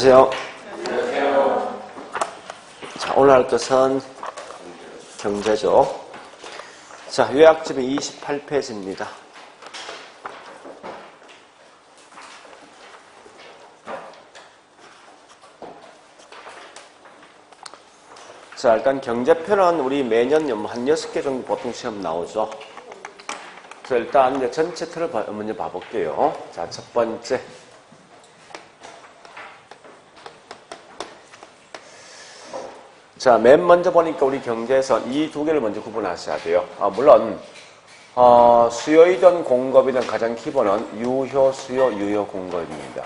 안녕하세요. 자, 오늘 할 것은 경제죠. 자, 요약집은 28페이지입니다. 자, 일단 경제편은 우리 매년 한 6개 정도 보통 시험 나오죠. 그래서 일단 이제 전체 틀을 먼저 봐볼게요. 자, 첫 번째. 자, 맨 먼저 보니까 우리 경제에서 이 두 개를 먼저 구분하셔야 돼요. 물론, 수요이든 공급이든 가장 기본은 유효, 수요, 유효 공급입니다.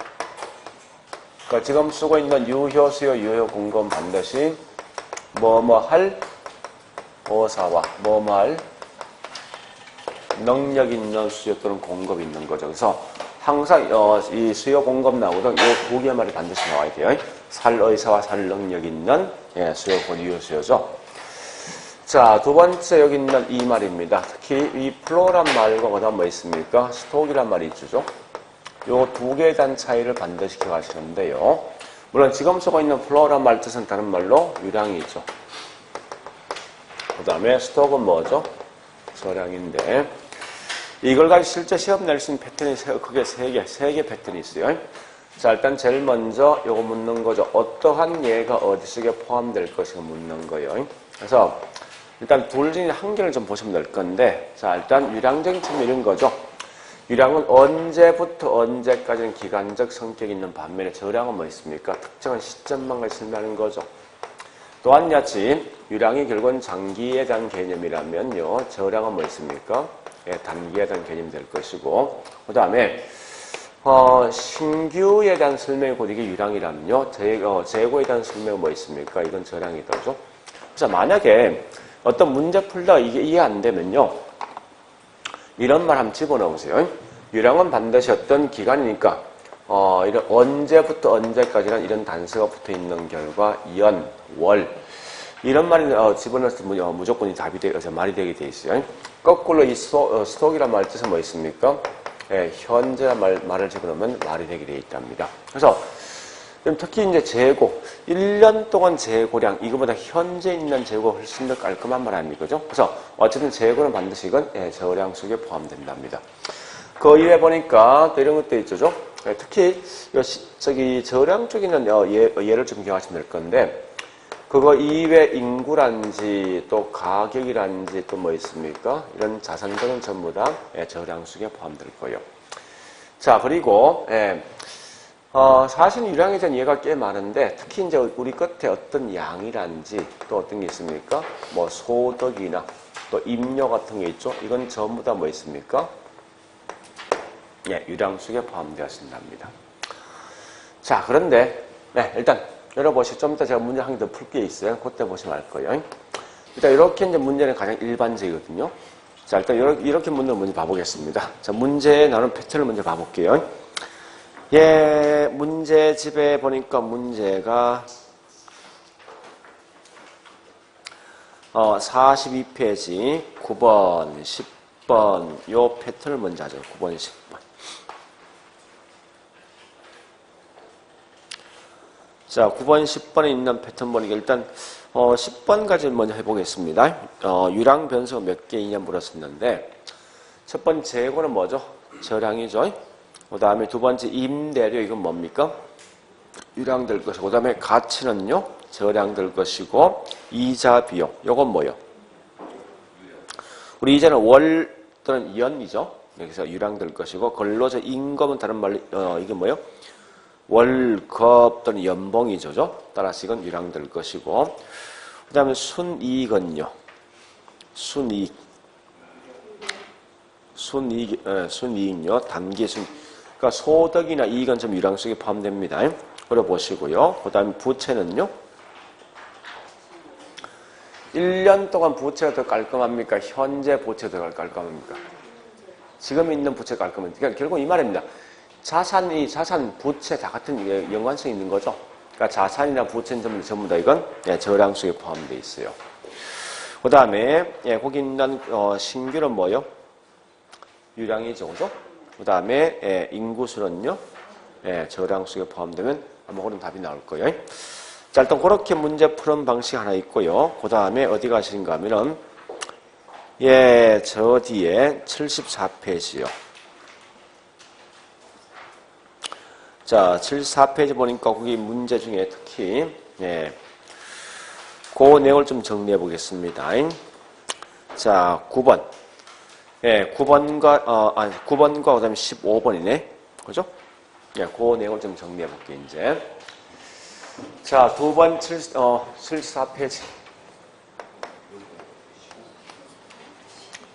그러니까 지금 쓰고 있는 유효, 수요, 유효 공급은 반드시 뭐뭐할 어사와 뭐뭐할 능력 있는 수요 또는 공급이 있는 거죠. 그래서 항상 이 수요 공급 나오거든 이 두 개의 말이 반드시 나와야 돼요. 살 의사와 살 능력 있는 수요 곧 유효 수요죠. 자, 두 번째 여기 있는 이 말입니다. 특히 이 플로란 말과 그다음 뭐 있습니까? 스톡이란 말이 있죠. 요 두 개에 대한 차이를 반드시 기억하시는데요. 물론 지금 쓰고 있는 플로란 말 뜻은 다른 말로 유량이죠. 그 다음에 스톡은 뭐죠? 저량인데 이걸 가지고 실제 시험 낼 수 있는 패턴이 크게 세 개 패턴이 있어요. 자, 일단 제일 먼저 요거 묻는 거죠. 어떠한 예가 어디 속에 포함될 것인가 묻는 거예요. 그래서 일단 둘 중에 한 개를 좀 보시면 될 건데, 자, 일단 유량적인 측면 이런 거죠. 유량은 언제부터 언제까지는 기간적 성격이 있는 반면에 저량은 뭐 있습니까? 특정한 시점만 설명하는 거죠. 또한 같이 유량이 결국은 장기에 대한 개념이라면요, 저량은 뭐 있습니까? 단기에 대한 개념이 될 것이고, 그 다음에 신규에 대한 설명이 곧 이게 유량이라면요, 재고에 대한 설명은 뭐 있습니까? 이건 저량이다죠. 그래서 만약에 어떤 문제 풀다가 이게 이해 안 되면요, 이런 말 한번 집어넣으세요. 유량은 반드시 어떤 기간이니까, 이런 언제부터 언제까지는 이런 단서가 붙어 있는 결과, 연, 월, 이런 말이 집어넣을 때 무조건 답이 말이 되게 돼 있어요. 거꾸로 이 스톡이란 말 뜻은 뭐 있습니까? 현재란 말을 집어넣으면 말이 되게 돼 있답니다. 그래서 특히 이제 재고, 1년 동안 재고량, 이거보다 현재 있는 재고가 훨씬 더 깔끔한 말 아닙니까? 그죠? 그래서 어쨌든 재고는 반드시 이건 저량 속에 포함된답니다. 그 이외에 보니까 또 이런 것도 있죠. 특히 저기 저량 쪽에 있는 예를 좀 기억하시면 될 건데, 그거 이외 인구란지 또 가격이란지 또 뭐 있습니까? 이런 자산들은 전부 다 저량 속에 포함될 거예요. 자, 그리고 사실 유량에 대한 예가 꽤 많은데 특히 이제 우리 끝에 어떤 양이란지 또 어떤 게 있습니까? 뭐 소득이나 또 임료 같은 게 있죠. 이건 전부 다 뭐 있습니까? 유량 속에 포함되어진답니다. 자, 그런데 일단 열어보시죠. 좀 이따 제가 문제 한 개 더 풀 게 있어요. 그때 보시면 알 거예요. 일단 이렇게 이제 문제는 가장 일반적이거든요. 자, 일단 이렇게 문제를 먼저 봐보겠습니다. 자, 문제에 나오는 패턴을 먼저 봐볼게요. 문제집에 보니까 문제가 42페이지 9번, 10번 요 패턴을 먼저 하죠. 9번, 10번. 자, 9번, 10번에 있는 패턴 보니까 일단 10번까지 먼저 해보겠습니다. 유량 변수가 몇 개이냐 물었었는데 첫 번째 재고는 뭐죠? 저량이죠. 그 다음에 두 번째 임대료 이건 뭡니까? 유량 될 것이고, 그 다음에 가치는요 저량 될 것이고, 이자 비용 요건 뭐요? 우리 이자는 월 또는 연이죠. 여기서 유량 될 것이고, 근로자 임금은 다른 말로 이게 뭐요? 월급 또는 연봉이죠. 따라서 이건 유량 될 것이고, 그 다음에 순이익은요. 순이익요. 단기 순. 그러니까 소득이나 이익은 좀 유량 속에 포함됩니다. 그래 보시고요. 그 다음에 부채는요. 1년 동안 부채가 더 깔끔합니까? 현재 부채가 더 깔끔합니까? 지금 있는 부채가 깔끔합니까? 그러니까 결국 이 말입니다. 자산, 부채 다 같은 연관성이 있는 거죠. 그러니까 자산이나 부채는 전부 다 이건 저량 속에 포함되어 있어요. 그 다음에 거기 있는 신규는 뭐요? 유량이죠, 그죠? 그 다음에 인구수는요, 저량 속에 포함되면 아마 그런 답이 나올 거예요. 자, 일단 그렇게 문제 푸는 방식이 하나 있고요. 그 다음에 어디 가시는가 하면은, 예, 저 뒤에 74페이지요. 자, 74페이지 보니까 거기 문제 중에 특히, 예, 그 내용을 좀 정리해 보겠습니다. 자, 9번. 예, 9번과, 9번과 그 다음에 15번이네. 그죠? 예, 그 내용을 좀 정리해 볼게요, 이제. 자, 2번 74페이지.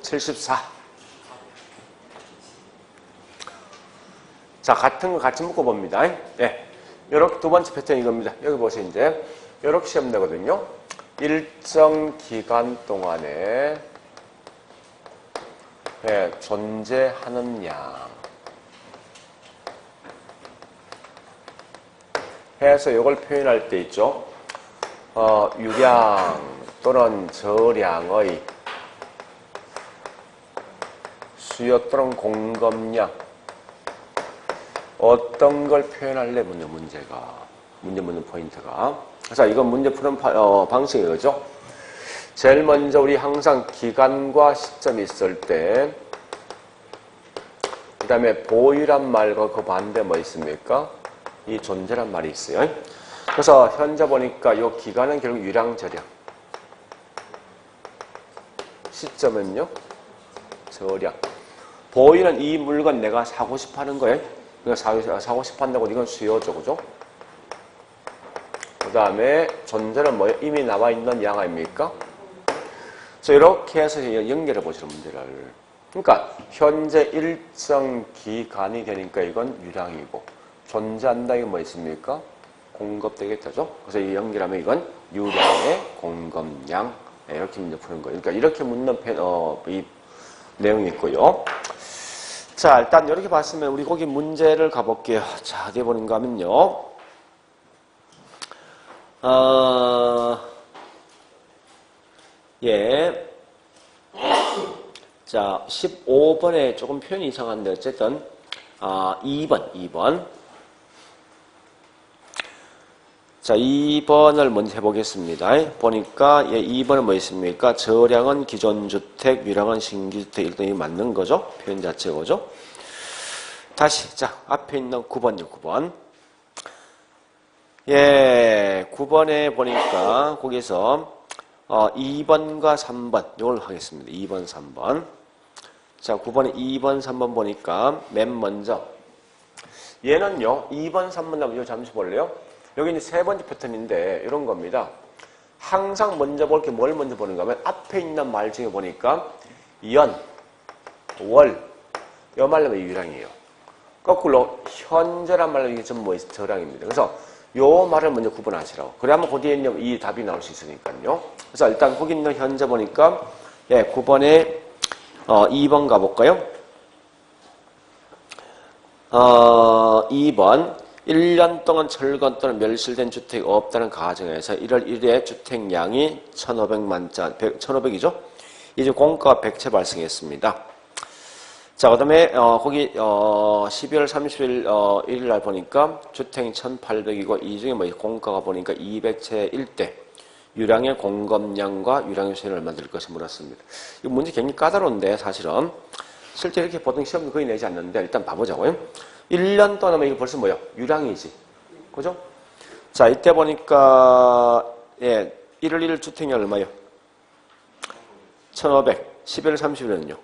74. 자, 같은 거 같이 묶어봅니다. 예. 요렇게 두 번째 패턴 이겁니다. 여기 보세요, 이제. 요렇게 시험 되거든요. 일정 기간 동안에, 예, 존재하는 양. 해서 이걸 표현할 때 있죠. 유량 또는 저량의 수요 또는 공급량. 어떤 걸 표현할래? 문제가. 문제 묻는 포인트가. 자, 이건 문제 푸는 방식이 그죠? 제일 먼저 우리 항상 기간과 시점이 있을 때, 그 다음에 보유란 말과 그 반대 뭐 있습니까? 이 존재란 말이 있어요. 그래서 현재 보니까 이 기간은 결국 유량, 저량. 시점은요? 저량. 보유는 이 물건 내가 사고 싶어 하는 거예요. 그러니까 사고 싶어 한다고 이건 수요죠. 그죠? 그 다음에 존재는 뭐예요? 이미 나와 있는 양 아닙니까? 그래서 이렇게 해서 연결해 보시는 문제를. 그러니까 현재 일정 기간이 되니까 이건 유량이고 존재한다 이건 뭐 있습니까? 공급되겠죠. 그래서 이 연결하면 이건 유량의 공급량. 네, 이렇게 문제 푸는 거예요. 그러니까 이렇게 묻는 이 내용이 있고요. 자, 일단 이렇게 봤으면 우리 거기 문제를 가볼게요. 자, 어디 보는가 하면요. 예. 자, 15번에 조금 표현이 이상한데, 어쨌든, 2번. 자, 2번을 먼저 해보겠습니다. 보니까, 예, 2번은 뭐 있습니까? 저량은 기존 주택, 유량은 신규 주택. 일단 이 맞는 거죠? 표현 자체가 그죠? 다시, 자, 앞에 있는 9번이요, 9번. 예, 9번에 보니까, 거기서, 2번과 3번, 이걸 하겠습니다. 2번, 3번. 자, 9번에 2번, 3번 보니까, 맨 먼저, 얘는요, 2번, 3번 나면 이거 잠시 볼래요? 여기 이제 세 번째 패턴인데, 이런 겁니다. 항상 먼저 볼 게 뭘 먼저 보는가 하면, 앞에 있는 말 중에 보니까, 연, 월, 이 말로 유량이에요. 거꾸로, 현재란 말로 이게 좀 저량입니다. 그래서, 요 말을 먼저 구분하시라고. 그래야만 그 뒤에 있는 이 답이 나올 수 있으니까요. 그래서 일단 거기 있는 현재 보니까, 예, 9번에, 2번 가볼까요? 2번. 1년 동안 철거 또는 멸실된 주택이 없다는 가정에서 1월 1일에 주택량이 1,500이죠? 이제 공가가 100채 발생했습니다. 자, 그 다음에, 거기, 12월 30일, 1일 날 보니까 주택이 1,800이고, 이 중에 뭐 공가가 보니까 200채일 때, 유량의 공급량과 유량의 수익을 얼마 들 것이 물었습니다. 이 문제 굉장히 까다로운데, 사실은. 실제 이렇게 보통 시험도 거의 내지 않는데, 일단 봐보자고요. 1년 동안 이거 벌써 뭐야? 유량이지. 그죠? 자, 이때 보니까, 예, 1월 1일 주택이 얼마요? 1,500. 12월 30일은요?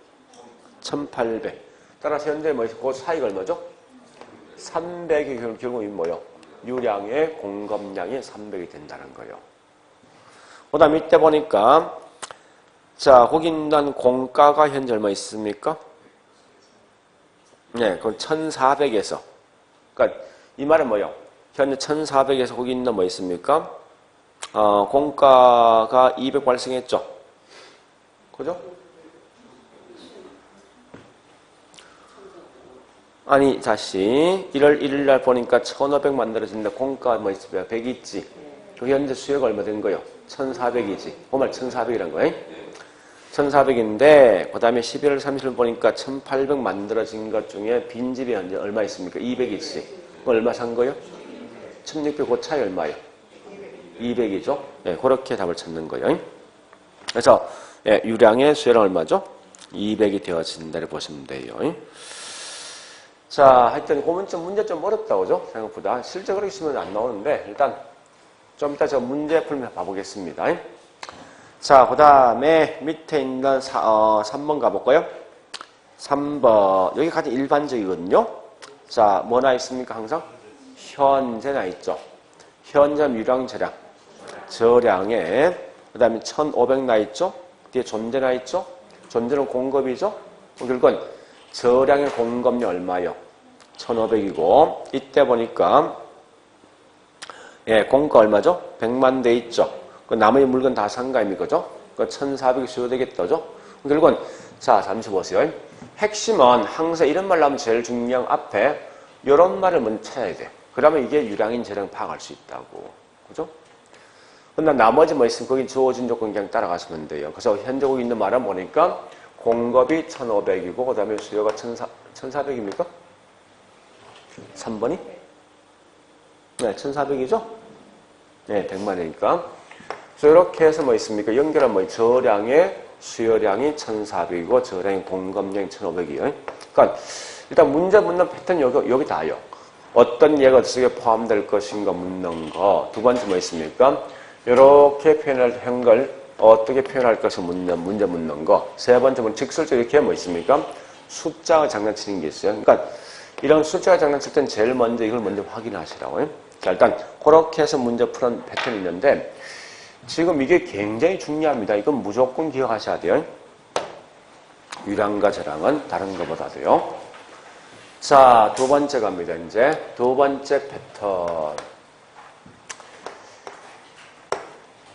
1,800. 따라서 현재 뭐, 그 사이가 얼마죠? 300이 결국은 뭐요? 유량의 공급량이 300이 된다는 거예요. 그 다음 이때 보니까, 자, 거기 있는 공가가 현재 얼마 있습니까? 네, 그럼 1,400에서. 그러니까 이 말은 뭐요? 현재 1,400에서 거기 있는 뭐 있습니까? 공가가 200 발생했죠? 그죠? 아니, 다시 1월 1일 날 보니까 1,500 만들어진다. 공가 뭐 있습니까? 100 있지. 그 현재 수요가 얼마 된 거요? 1,400이지. 그 말 1,400이란 거예요. 1,400인데 그 다음에 11월 30일 보니까 1,800 만들어진 것 중에 빈집이 현재 얼마 있습니까? 200이지. 그럼 얼마 산 거요? 1600 그 차이 얼마예요? 200이죠. 예, 그렇게 답을 찾는 거예요. 그래서 예, 유량의 수요량 얼마죠? 200이 되어진다를 보시면 돼요. 자, 하여튼 고문점 문제 좀 어렵다, 그죠? 생각보다. 실제 그렇게 쓰면 안 나오는데 일단 좀 이따 저 문제 풀면 봐보겠습니다. 자, 그 다음에 밑에 있는 3번 가볼까요? 3번. 여기 가장 일반적이거든요. 자, 뭐 나 있습니까? 항상? 현재 나 있죠. 현재 유량 저량. 저량에, 그 다음에 1500 나 있죠? 뒤에 존재 나 있죠? 존재는 공급이죠? 결국은 저량의 공급량 얼마요? 1500이고, 이때 보니까, 예, 공가 얼마죠? 100만 대 있죠? 그 나머지 물건 다 산 거 아닙니까? 그죠? 그 1400이 수요되겠다죠? 결국은, 자, 잠시 보세요. 핵심은 항상 이런 말 나오면 제일 중요한 앞에 이런 말을 먼저 찾아야 돼. 그러면 이게 유량인 저량 파악할 수 있다고. 그죠? 근데 나머지 뭐 있으면 거기 주어진 조건 그냥 따라가시면 돼요. 그래서 현재 거기 있는 말은 보니까 공급이 1500이고, 그 다음에 수요가 1400입니까? 3번이? 네, 1400이죠? 네, 100만이니까. 그래서 이렇게 해서 뭐 있습니까? 연결한 뭐 저량의 수요량이 1400이고, 저량의 공급량이 1500이에요. 그러니까, 일단 문제 묻는 패턴 여기 다요. 어떤 예가 어떻게 포함될 것인가 묻는 거. 두 번째 뭐 있습니까? 이렇게 표현한 걸 어떻게 표현할 것을 묻는, 문제 묻는 거. 세 번째는 직설적으로 이렇게 뭐 있습니까? 숫자가 장난치는 게 있어요. 그러니까 이런 숫자가 장난칠 땐 제일 먼저 이걸 먼저 확인하시라고요. 자, 일단 그렇게 해서 문제 푸는 패턴이 있는데 지금 이게 굉장히 중요합니다. 이건 무조건 기억하셔야 돼요. 유량과 저량은 다른 것보다도요. 자, 두 번째 갑니다. 이제 두 번째 패턴.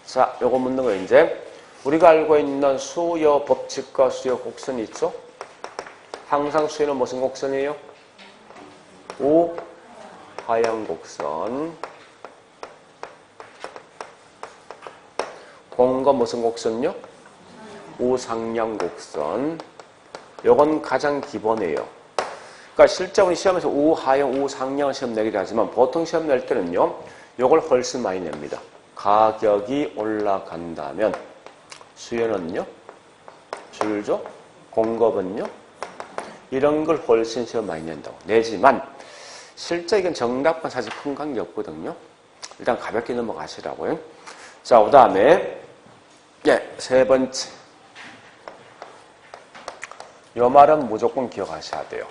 자, 요거 묻는 거 이제 우리가 알고 있는 수요 법칙과 수요 곡선이 있죠? 항상 수요는 무슨 곡선이에요? 우하향 곡선. 공과 무슨 곡선요? 우상향 곡선. 요건 가장 기본이에요. 그러니까 실제 우리 시험에서 우하향, 우상향 시험 내기도 하지만 보통 시험 낼 때는요, 요걸 훨씬 많이 냅니다. 가격이 올라간다면 수요는요? 줄죠? 공급은요? 이런 걸 훨씬 시험 많이 낸다고. 내지만 실제 이건 정답과 사실 큰 관계 없거든요. 일단 가볍게 넘어가시라고요. 자, 그 다음에 예, 세 번째. 요 말은 무조건 기억하셔야 돼요.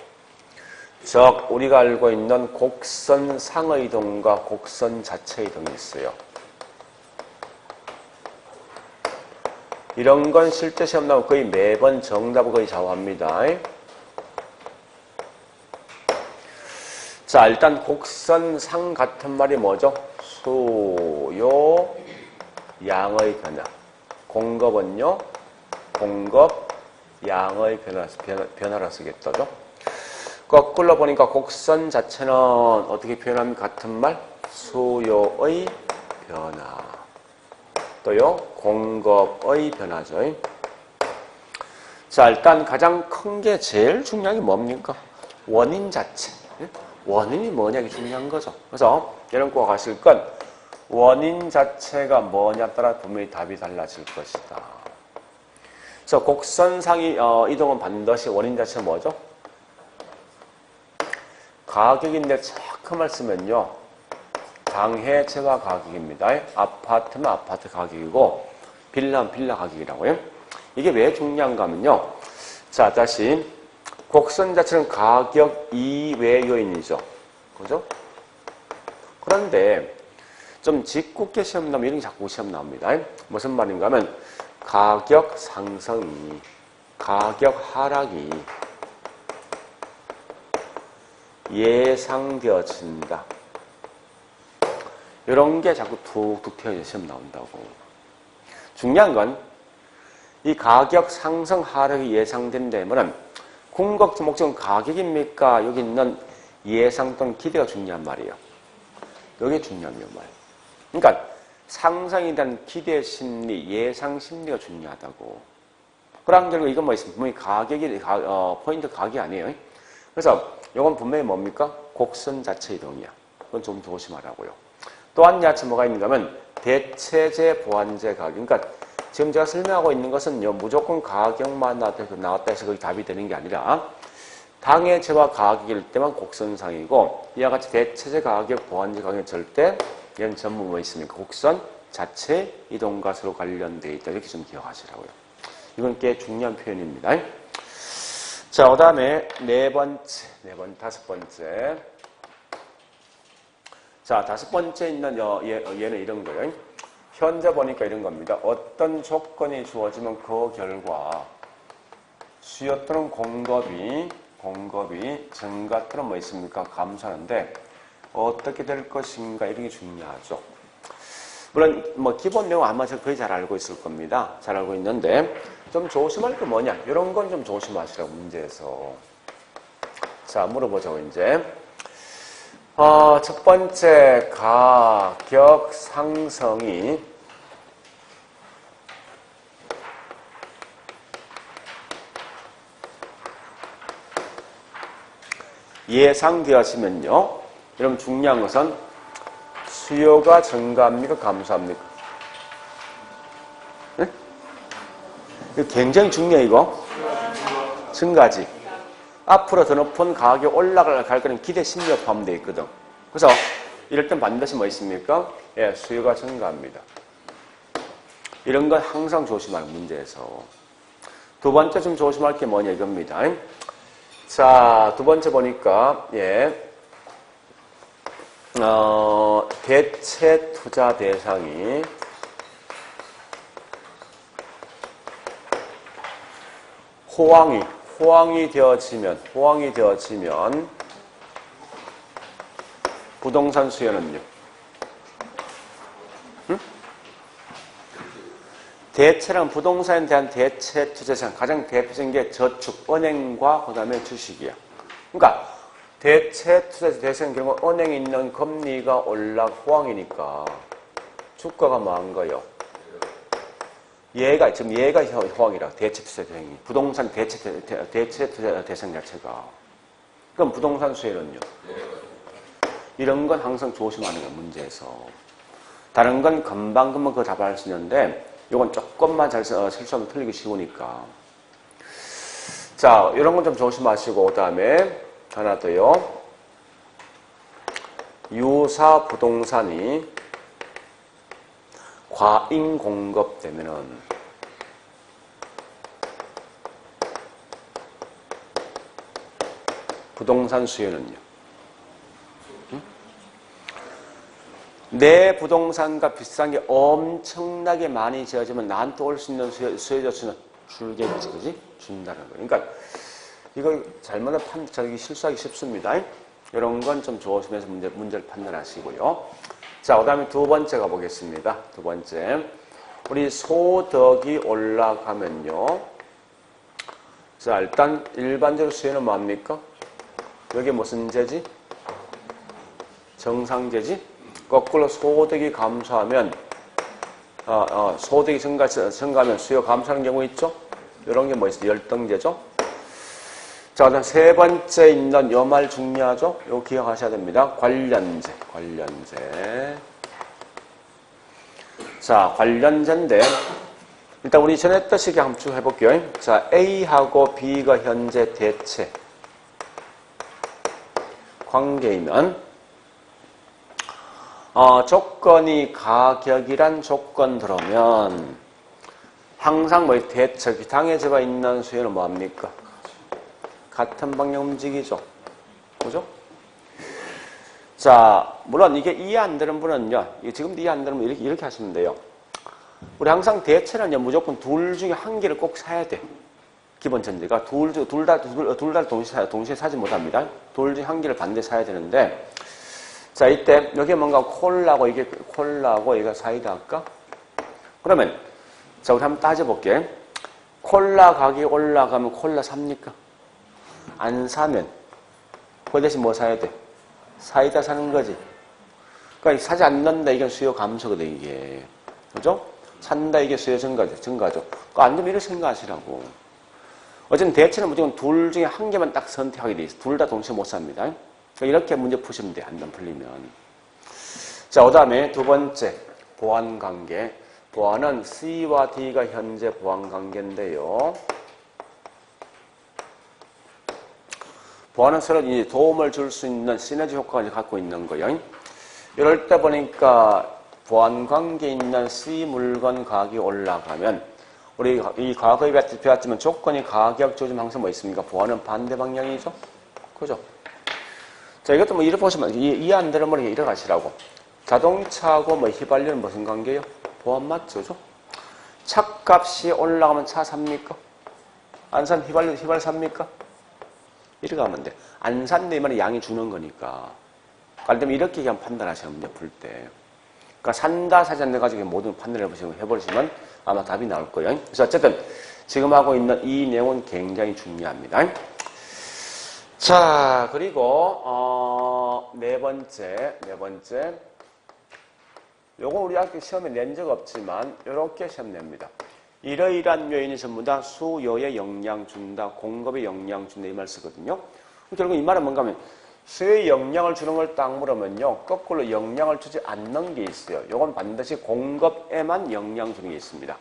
즉 우리가 알고 있는 곡선 상의동과 곡선 자체 이동이 있어요. 이런 건 실제 시험 나오면 거의 매번 정답을 거의 좌우합니다. 자, 일단 곡선상 같은 말이 뭐죠? 수요, 양의 변화. 공급은요? 공급, 양의 변화라 쓰겠다죠? 거꾸로 보니까 곡선 자체는 어떻게 표현합니까? 같은 말? 수요의 변화. 또요, 공급의 변화죠. 자, 일단 가장 큰 게 제일 중요한 게 뭡니까? 원인 자체. 원인이 뭐냐, 이게 중요한 거죠. 그래서 여러분 꼭 아실 건 원인 자체가 뭐냐 따라 분명히 답이 달라질 것이다. 그래서 곡선상의 이동은 반드시 원인 자체가 뭐죠? 가격인데 자꾸만 쓰면요. 당해채와 가격입니다. 아파트면 아파트 가격이고 빌라는 빌라 가격이라고요. 이게 왜 중요한가 하면요. 자, 다시 곡선 자체는 가격 이외 요인이죠. 그죠? 그런데 좀 짓궂게 시험 나오면 이런 게 자꾸 시험 나옵니다. 무슨 말인가 하면 가격 상승이, 가격 하락이 예상되어진다. 이런 게 자꾸 툭툭 튀어서 시험 나온다고. 중요한 건 이 가격 상승 하락이 예상된다면은 궁극적 목적은 가격입니까? 여기 있는 예상 또는 기대가 중요한 말이에요. 이게 중요한 말. 그러니까 상상에 대한 기대 심리, 예상 심리가 중요하다고. 그런 결과 이건 뭐 있습니까? 분명히 가격이 포인트 가격이 아니에요. 그래서 이건 분명히 뭡니까? 곡선 자체 이동이야. 그건 좀 조심하라고요. 또한 야채 뭐가 있는가 하면 대체재 보완제 가격. 그러니까 지금 제가 설명하고 있는 것은요, 무조건 가격만 나왔다 해서 그게 답이 되는 게 아니라 당해제와 가격일 때만 곡선상이고 이와 같이 대체재 가격, 보완제 가격은 절대 얘는 전부 뭐 있습니까? 곡선 자체 이동가수로 관련되어 있다. 이렇게 좀 기억하시라고요. 이건 꽤 중요한 표현입니다. 자, 그 다음에 다섯 번째. 자, 다섯 번째 있는 얘는 이런 거예요. 현재 보니까 이런 겁니다. 어떤 조건이 주어지면 그 결과 수요 또는 공급이 증가 또는 뭐 있습니까? 감소하는데 어떻게 될 것인가 이런 게 중요하죠. 물론 뭐 기본 내용 아마 거의 잘 알고 있을 겁니다. 잘 알고 있는데 좀 조심할 게 뭐냐? 이런 건 좀 조심하시라고 문제에서. 자, 물어보죠 이제. 첫 번째 가격 상승이 예상되었으면요. 여러분 중요한 것은 수요가 증가합니까? 감소합니까? 네? 이거 굉장히 중요해 이거. 증가지. 앞으로 더 높은 가격이 올라갈 거는 기대 심리가 포함되어 있거든. 그래서 이럴 땐 반드시 뭐 있습니까? 예, 수요가 증가합니다. 이런 건 항상 조심할 문제에서. 두 번째 좀 조심할 게 뭐냐 이겁니다. 자, 두 번째 보니까 대체 투자 대상이 호황이 되어지면 부동산 수요는요. 대체랑 부동산에 대한 대체 투자상 가장 대표적인 게 저축, 은행과 그 다음에 주식이야. 그러니까 대체 투자 대상 경우 은행에 있는 금리가 호황이니까 주가가 뭐한 거요? 얘가 호황이라 대체 투자 대상이 부동산 대체 투자 대상 자체가. 그럼 부동산 수혜는요? 이런 건 항상 조심하는 게 문제에서. 다른 건 금방 그거 답할 수 있는데 이건 조금만 잘 실수하면 틀리기 쉬우니까. 자, 이런 건 좀 조심하시고 그 다음에 하나 더요. 유사 부동산이 과잉 공급되면은 부동산 수요는요. 내 부동산과 비슷한 게 엄청나게 많이 지어지면 나한테 올 수 있는 수요 자체는 줄겠지, 그지? 준다는 거예요. 그러니까 이거 잘못하면 실수하기 쉽습니다. 이런 건 좀 조심해서 문제를 판단하시고요. 자, 그 다음에 두 번째 가보겠습니다. 두 번째. 우리 소득이 올라가면요. 자, 일단 일반적으로 수요는 뭡니까? 여기 무슨 제지? 정상제지? 거꾸로 소득이 감소하면, 소득이 증가하면 수요 감소하는 경우 있죠? 이런 게 뭐 있어요? 열등제죠? 자, 그다음 세 번째 있는 요 말 중요하죠? 요거 기억하셔야 됩니다. 관련제. 자, 관련제인데, 일단 우리 전에 했던 식에 한번 쭉 해볼게요. 자, A하고 B가 현재 대체 관계이면, 조건이 가격이란 조건 들어오면 항상 뭐 당해제가 있는 수요는 뭐합니까? 같은 방향 움직이죠. 그죠? 자, 물론 이게 이해 안 되는 분은요, 지금도 이해 안 되는 분 이렇게 하시면 돼요. 우리 항상 대체는요, 무조건 둘 중에 한 개를 꼭 사야 돼. 기본 전제가 둘 다 동시에 사지 못합니다. 둘 중에 한 개를 반드시 사야 되는데, 자, 이때 여기 뭔가 콜라고 이게 사이다 할까? 그러면 자, 우리 한번 따져볼게. 콜라 가격이 올라가면 콜라 삽니까? 안 사면 그 대신 뭐 사야 돼? 사이다 사는 거지. 그러니까 사지 않는다 이건 수요 감소거든 이게. 그죠? 산다 이게 수요 증가죠. 안 되면 이렇게 생각하시라고. 어쨌든 대체는 무조건 둘 중에 한 개만 딱 선택하게 돼 있어. 둘 다 동시에 못 삽니다. 이렇게 문제 푸시면 돼. 안 풀리면. 자, 그 다음에 두 번째, 보완관계. 보완은 C와 D가 현재 보완관계인데요. 보완은 서로 이 도움을 줄 수 있는 시너지 효과를 갖고 있는 거예요. 이럴 때 보니까 보완관계에 있는 C 물건 가격이 올라가면 우리 이 과거에 배웠지만 조건이 가격 조정 항상 뭐 있습니까? 보완은 반대 방향이죠. 그죠? 자, 이것도 뭐 이렇게 보시면 이해 안 되는 머리 이렇게 가시라고. 자동차하고 뭐 휘발유는 무슨 관계예요? 보완 맞죠? 그죠? 차값이 올라가면 차 삽니까? 안 사면 휘발유 삽니까? 이렇게 하면 돼. 안 산데 이 말은 양이 주는 거니까. 예를 들면 이렇게 그냥 판단하시는 문제 풀 때. 그러니까 산다, 사지 않는 가지고 모든 판단을 해버리시면 아마 답이 나올 거예요. 그래서 어쨌든 지금 하고 있는 이 내용은 굉장히 중요합니다. 자, 그리고 네 번째. 요거 우리 학교 시험에 낸 적 없지만 이렇게 시험 냅니다. 이러이러한 요인이 전부 다 수요에 영향 준다, 공급에 영향 준다 이 말 쓰거든요. 결국 이 말은 뭔가 하면 수요에 영향을 주는 걸 딱 물으면요. 거꾸로 영향을 주지 않는 게 있어요. 이건 반드시 공급에만 영향 주는 게 있습니다.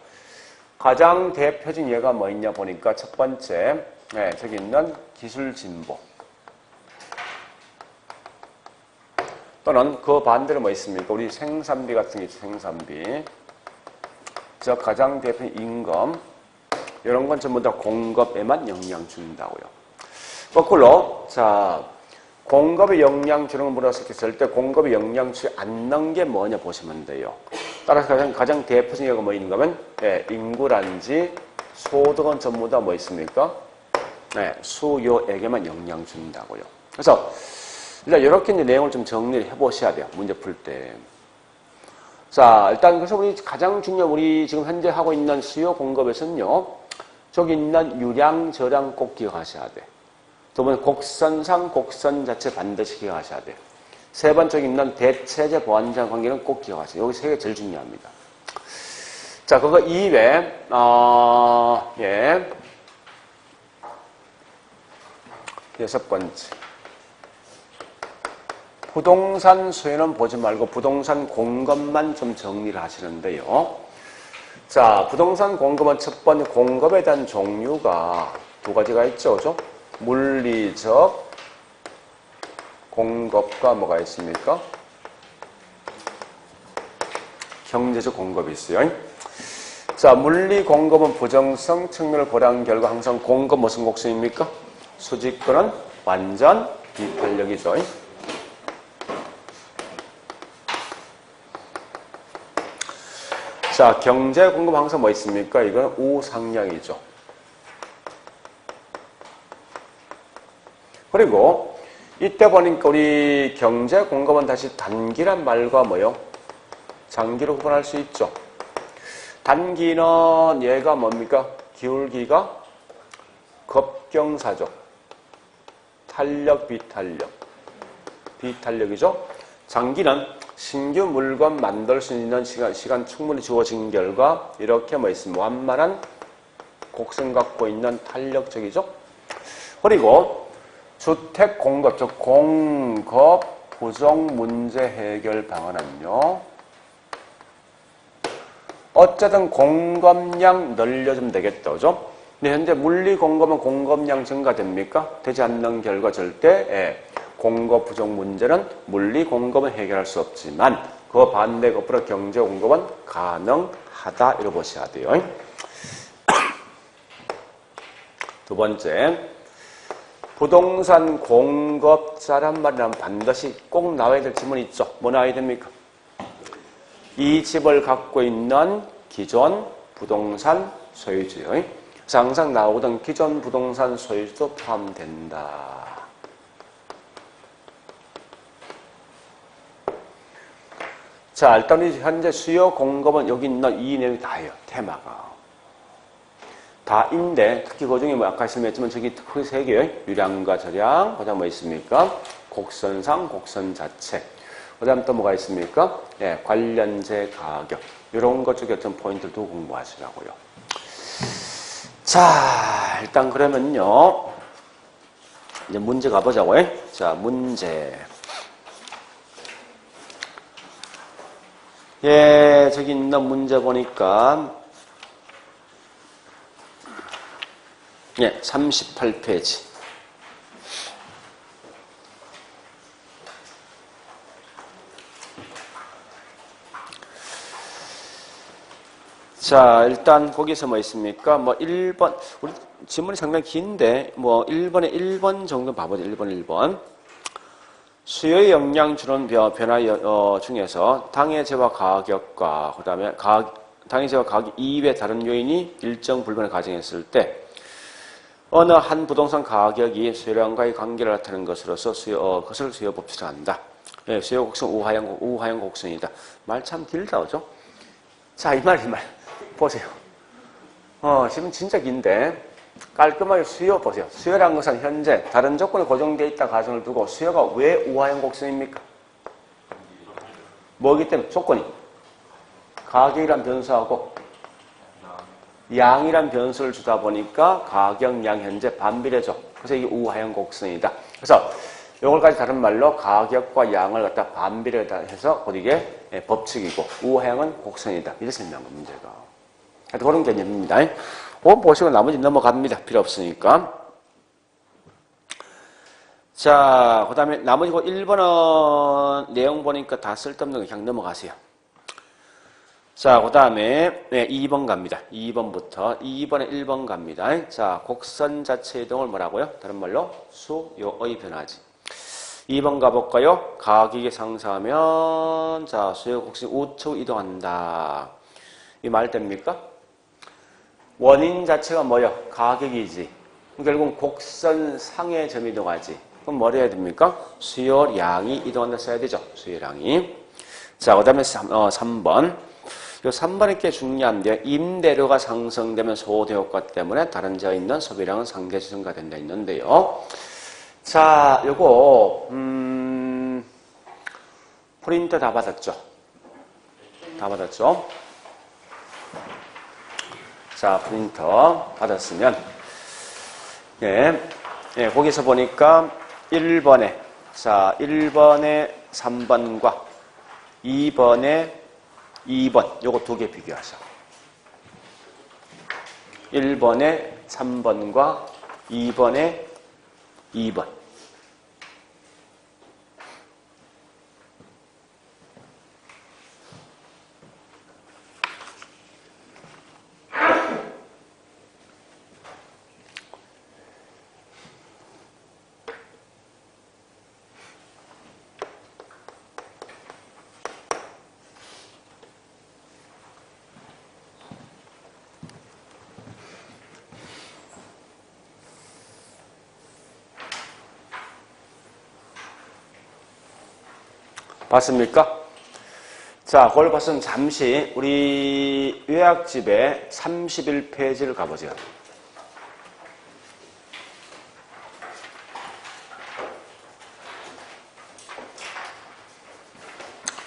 가장 대표적인 예가 뭐 있냐 보니까 첫 번째, 저기 있는 기술 진보. 또는 그 반대로 뭐 있습니까? 우리 생산비 같은 게 있죠. 생산비. 저 가장 대표적인 임금. 이런 건 전부 다 공급에만 영향 준다고요. 거꾸로, 자, 공급에 영향 주는 걸 물었을 때 공급에 영향 주지 않는 게 뭐냐 보시면 돼요. 따라서 가장 대표적인 예가 뭐 있는가 하면, 인구란지, 소득은 전부 다 뭐 있습니까? 수요에게만 영향 준다고요. 그래서, 일단 이렇게 이제 내용을 좀 정리를 해보셔야 돼요. 문제 풀 때. 자, 일단 그래서 우리 가장 중요한 우리 지금 현재 하고 있는 수요 공급에서는요. 저기 있는 유량, 저량 꼭 기억하셔야 돼. 두 번째 곡선상, 곡선 자체 반드시 기억하셔야 돼. 세 번째 있는 대체제 보완장 관계는 꼭 기억하세요. 여기 세 개 제일 중요합니다. 자, 그거 이외에 여섯 번째. 부동산 수요는 보지 말고 부동산 공급만 좀 정리를 하시는데요. 자, 부동산 공급은 첫 번째 공급에 대한 종류가 두 가지가 있죠. 그죠? 물리적 공급과 뭐가 있습니까? 경제적 공급이 있어요. 자, 물리 공급은 부정성 측면을 고려한 결과 항상 공급 무슨 곡선입니까? 수직근은 완전 비탄력이죠. 자, 경제 공급 항상 뭐 있습니까? 이건 우상향이죠. 그리고 이때 보니까 우리 경제 공급은 다시 단기란 말과 뭐요? 장기로 구분할 수 있죠. 단기는 얘가 뭡니까? 기울기가 급경사죠. 탄력, 비탄력이죠. 장기는 신규 물건 만들 수 있는 시간 충분히 주어진 결과 이렇게 뭐 있습니까? 완만한 곡선 갖고 있는 탄력적이죠. 그리고 주택 공급, 즉 공급 부정 문제 해결 방안은요. 어쨌든 공급량 늘려주면 되겠다. 그죠? 근데 현재 물리 공급은 공급량 증가됩니까? 되지 않는 결과 절대 공급 부족 문제는 물리 공급은 해결할 수 없지만 그 반대 거꾸로 경제 공급은 가능하다 이렇게 보셔야 돼요. 두 번째, 부동산 공급자란 말이라면 반드시 꼭 나와야 될 지문이 있죠. 뭐 나와야 됩니까? 이 집을 갖고 있는 기존 부동산 소유주요. 그래서 항상 나오던 기존 부동산 소유주도 포함된다. 자, 일단 현재 수요 공급은 여기 있는 이 내용이 다예요. 테마가. 다인데 특히 그 중에 뭐 아까 설명했지만 저기 크게 세 개예요. 유량과 저량. 그다음 뭐 있습니까? 곡선상, 곡선 자체. 그다음 또 뭐가 있습니까? 관련재 가격. 이런 것 쪽에 어떤 포인트도 공부하시라고요. 자, 일단 그러면요. 이제 문제 가보자고요. 자, 문제. 예, 저기 있는 문제 보니까, 예, 38페이지. 자, 일단 거기서 뭐 있습니까? 뭐 1번, 우리 지문이 상당히 긴데, 뭐 1번에 1번 정도 봐보죠. 1번, 1번. 수요에 영향 주는 변화 중에서 당해제와 가격과 그다음에 당해제와 가격 이외 다른 요인이 일정 불변을 가정했을 때 어느 한 부동산 가격이 수요량과의 관계를 나타내는 것으로서 그것을 수요 법칙이라 한다. 네, 수요 곡선 우하형 곡선이다. 말 참 길다, 그죠? 자, 이 말. 보세요. 지금 진짜 긴데 깔끔하게 수요 보세요. 수요라는 것은 현재 다른 조건이 고정되어 있다 가정을 두고 수요가 왜 우하형 곡선입니까? 뭐기 때문에? 조건이 가격이란 변수하고 양이란 변수를 주다 보니까 가격, 양 현재 반비례죠. 그래서 이게 우하형 곡선이다. 그래서 이걸까지 다른 말로 가격과 양을 갖다 반비례해서 이게 법칙이고 우하형은 곡선이다. 이렇게 설명한 문제가. 그런 개념입니다. 그거 보시고 나머지 넘어갑니다. 필요 없으니까. 자, 그 다음에 나머지 1번은 내용 보니까 다 쓸데없는 거 그냥 넘어가세요. 자, 그 다음에 2번 갑니다. 2번부터 2번에 1번 갑니다. 자, 곡선 자체 이동을 뭐라고요? 다른 말로 수요의 변화지. 2번 가볼까요? 가격이 상승하면 자, 수요 곡선이 우측 이동한다. 이 말 됩니까? 원인 자체가 뭐예요? 가격이지. 결국 곡선 상의 점 이동하지. 그럼 뭘 해야 됩니까? 수요량이 이동한다 써야 되죠. 수요량이. 자, 그 다음에 3번. 이 3번이 꽤 중요한데요. 임대료가 상승되면 소득 효과 때문에 다른 지역에 있는 소비량은 상대적으로 증가된다 있는데요. 자, 요거 프린터 다 받았죠? 다 받았죠? 자, 프린터 받았으면, 거기서 보니까 1번에, 자, 1번에 3번과 2번에 2번, 요거 두 개 비교하자. 1번에 3번과 2번에 2번. 봤습니까? 자, 그걸 봤으면 잠시 우리 요약집에 31페이지를 가보죠.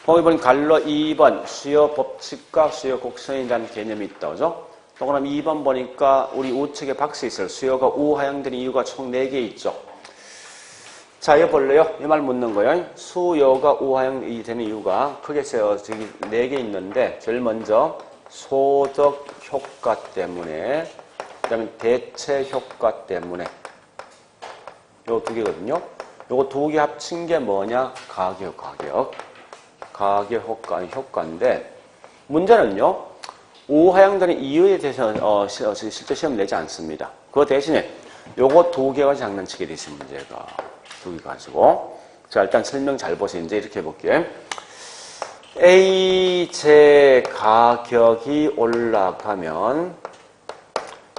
거기 보니 갈로 2번 수요 법칙과 수요 곡선이라는 개념이 있다. 그죠? 또 그럼 2번 보니까 우리 우측에 박스 있어요. 수요가 우하향되는 이유가 총 4개 있죠. 자, 이거 볼래요? 이 말 묻는 거예요. 수요가 우하향이 되는 이유가 크게 저기 4개 있는데 제일 먼저 소득 효과 때문에 그 다음에 대체 효과 때문에 요거 2개거든요. 요거 2개 합친 게 뭐냐? 가격 효과인데 문제는요. 우하향되는 이유에 대해서 실제 시험 내지 않습니다. 그 대신에 요거 2개가 장난치게 돼 있어요. 문제가 2개 가지고. 자, 일단 설명 잘 보세요. 이제 이렇게 해볼게요. A제 가격이 올라가면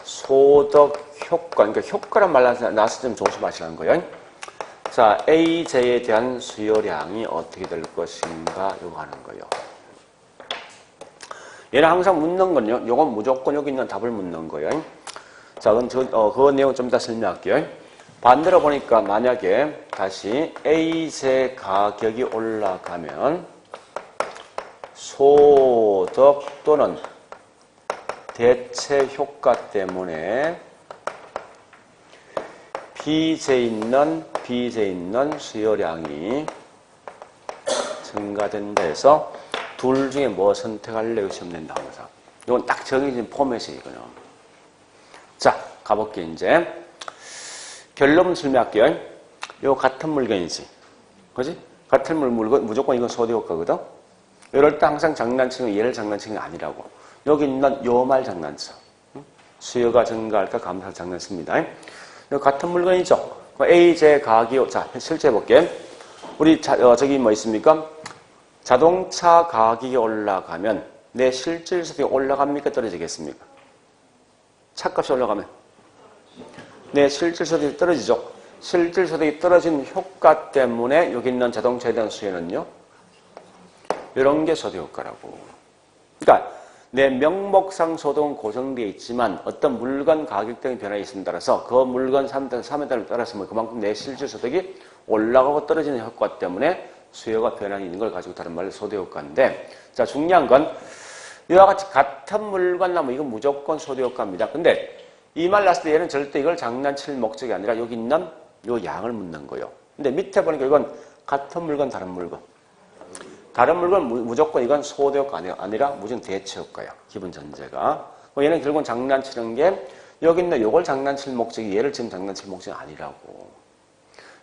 소득 효과, 그러니까 효과란 말 나왔을 때 좀 조심하시라는 거예요. 자, A제에 대한 수요량이 어떻게 될 것인가 이거 하는 거예요. 얘는 항상 묻는 건요. 요건 무조건 여기 있는 답을 묻는 거예요. 자, 그럼 그 내용 좀 이따 설명할게요. 반대로 보니까 만약에 다시 A제 가격이 올라가면 소득 또는 대체 효과 때문에 B제에 있는 수요량이 증가된다 해서 둘 중에 뭐 선택할래요? 시험 낸다, 항상. 이건 딱 정해진 포맷이에요, 이거는. 자, 가볼게요, 이제. 결론 설명할게요. 이거 같은 물건이지. 그지? 같은 물건, 무조건 이건 소득효과거든? 이럴 때 항상 장난치는 얘를 장난치는 게 아니라고. 여기 있는 요 말 장난쳐. 수요가 증가할까 감사할 장난칩니다. 이거 같은 물건이죠? A, 제, 가기, 자, 실제 해볼게. 우리, 저기 뭐 있습니까? 자동차 가격이 올라가면 내 실질소득이 올라갑니까? 떨어지겠습니까? 차값이 올라가면 내 실질소득이 떨어지죠. 실질소득이 떨어진 효과 때문에 여기 있는 자동차에 대한 수요는요. 이런 게 소득효과라고. 그러니까 내 명목상 소득은 고정되어 있지만 어떤 물건 가격 등의 변화가 있음에 따라서 그 물건 사면 따라서 그만큼 내 실질소득이 올라가고 떨어지는 효과 때문에 수요가 변화가 있는 걸 가지고 다른 말로 소득효과인데, 자, 중요한 건 이와 같이 같은 물건 나면 이건 무조건 소득효과입니다. 근데 이 말 났을 때 얘는 절대 이걸 장난칠 목적이 아니라 여기 있는 요 양을 묻는 거예요. 근데 밑에 보니까 이건 같은 물건, 다른 물건. 다른 물건 무조건 이건 소득효과 아니라 무조건 대체효과야. 기본 전제가. 얘는 결국은 장난치는 게 여기 있는 요걸 장난칠 목적이 얘를 지금 장난칠 목적이 아니라고.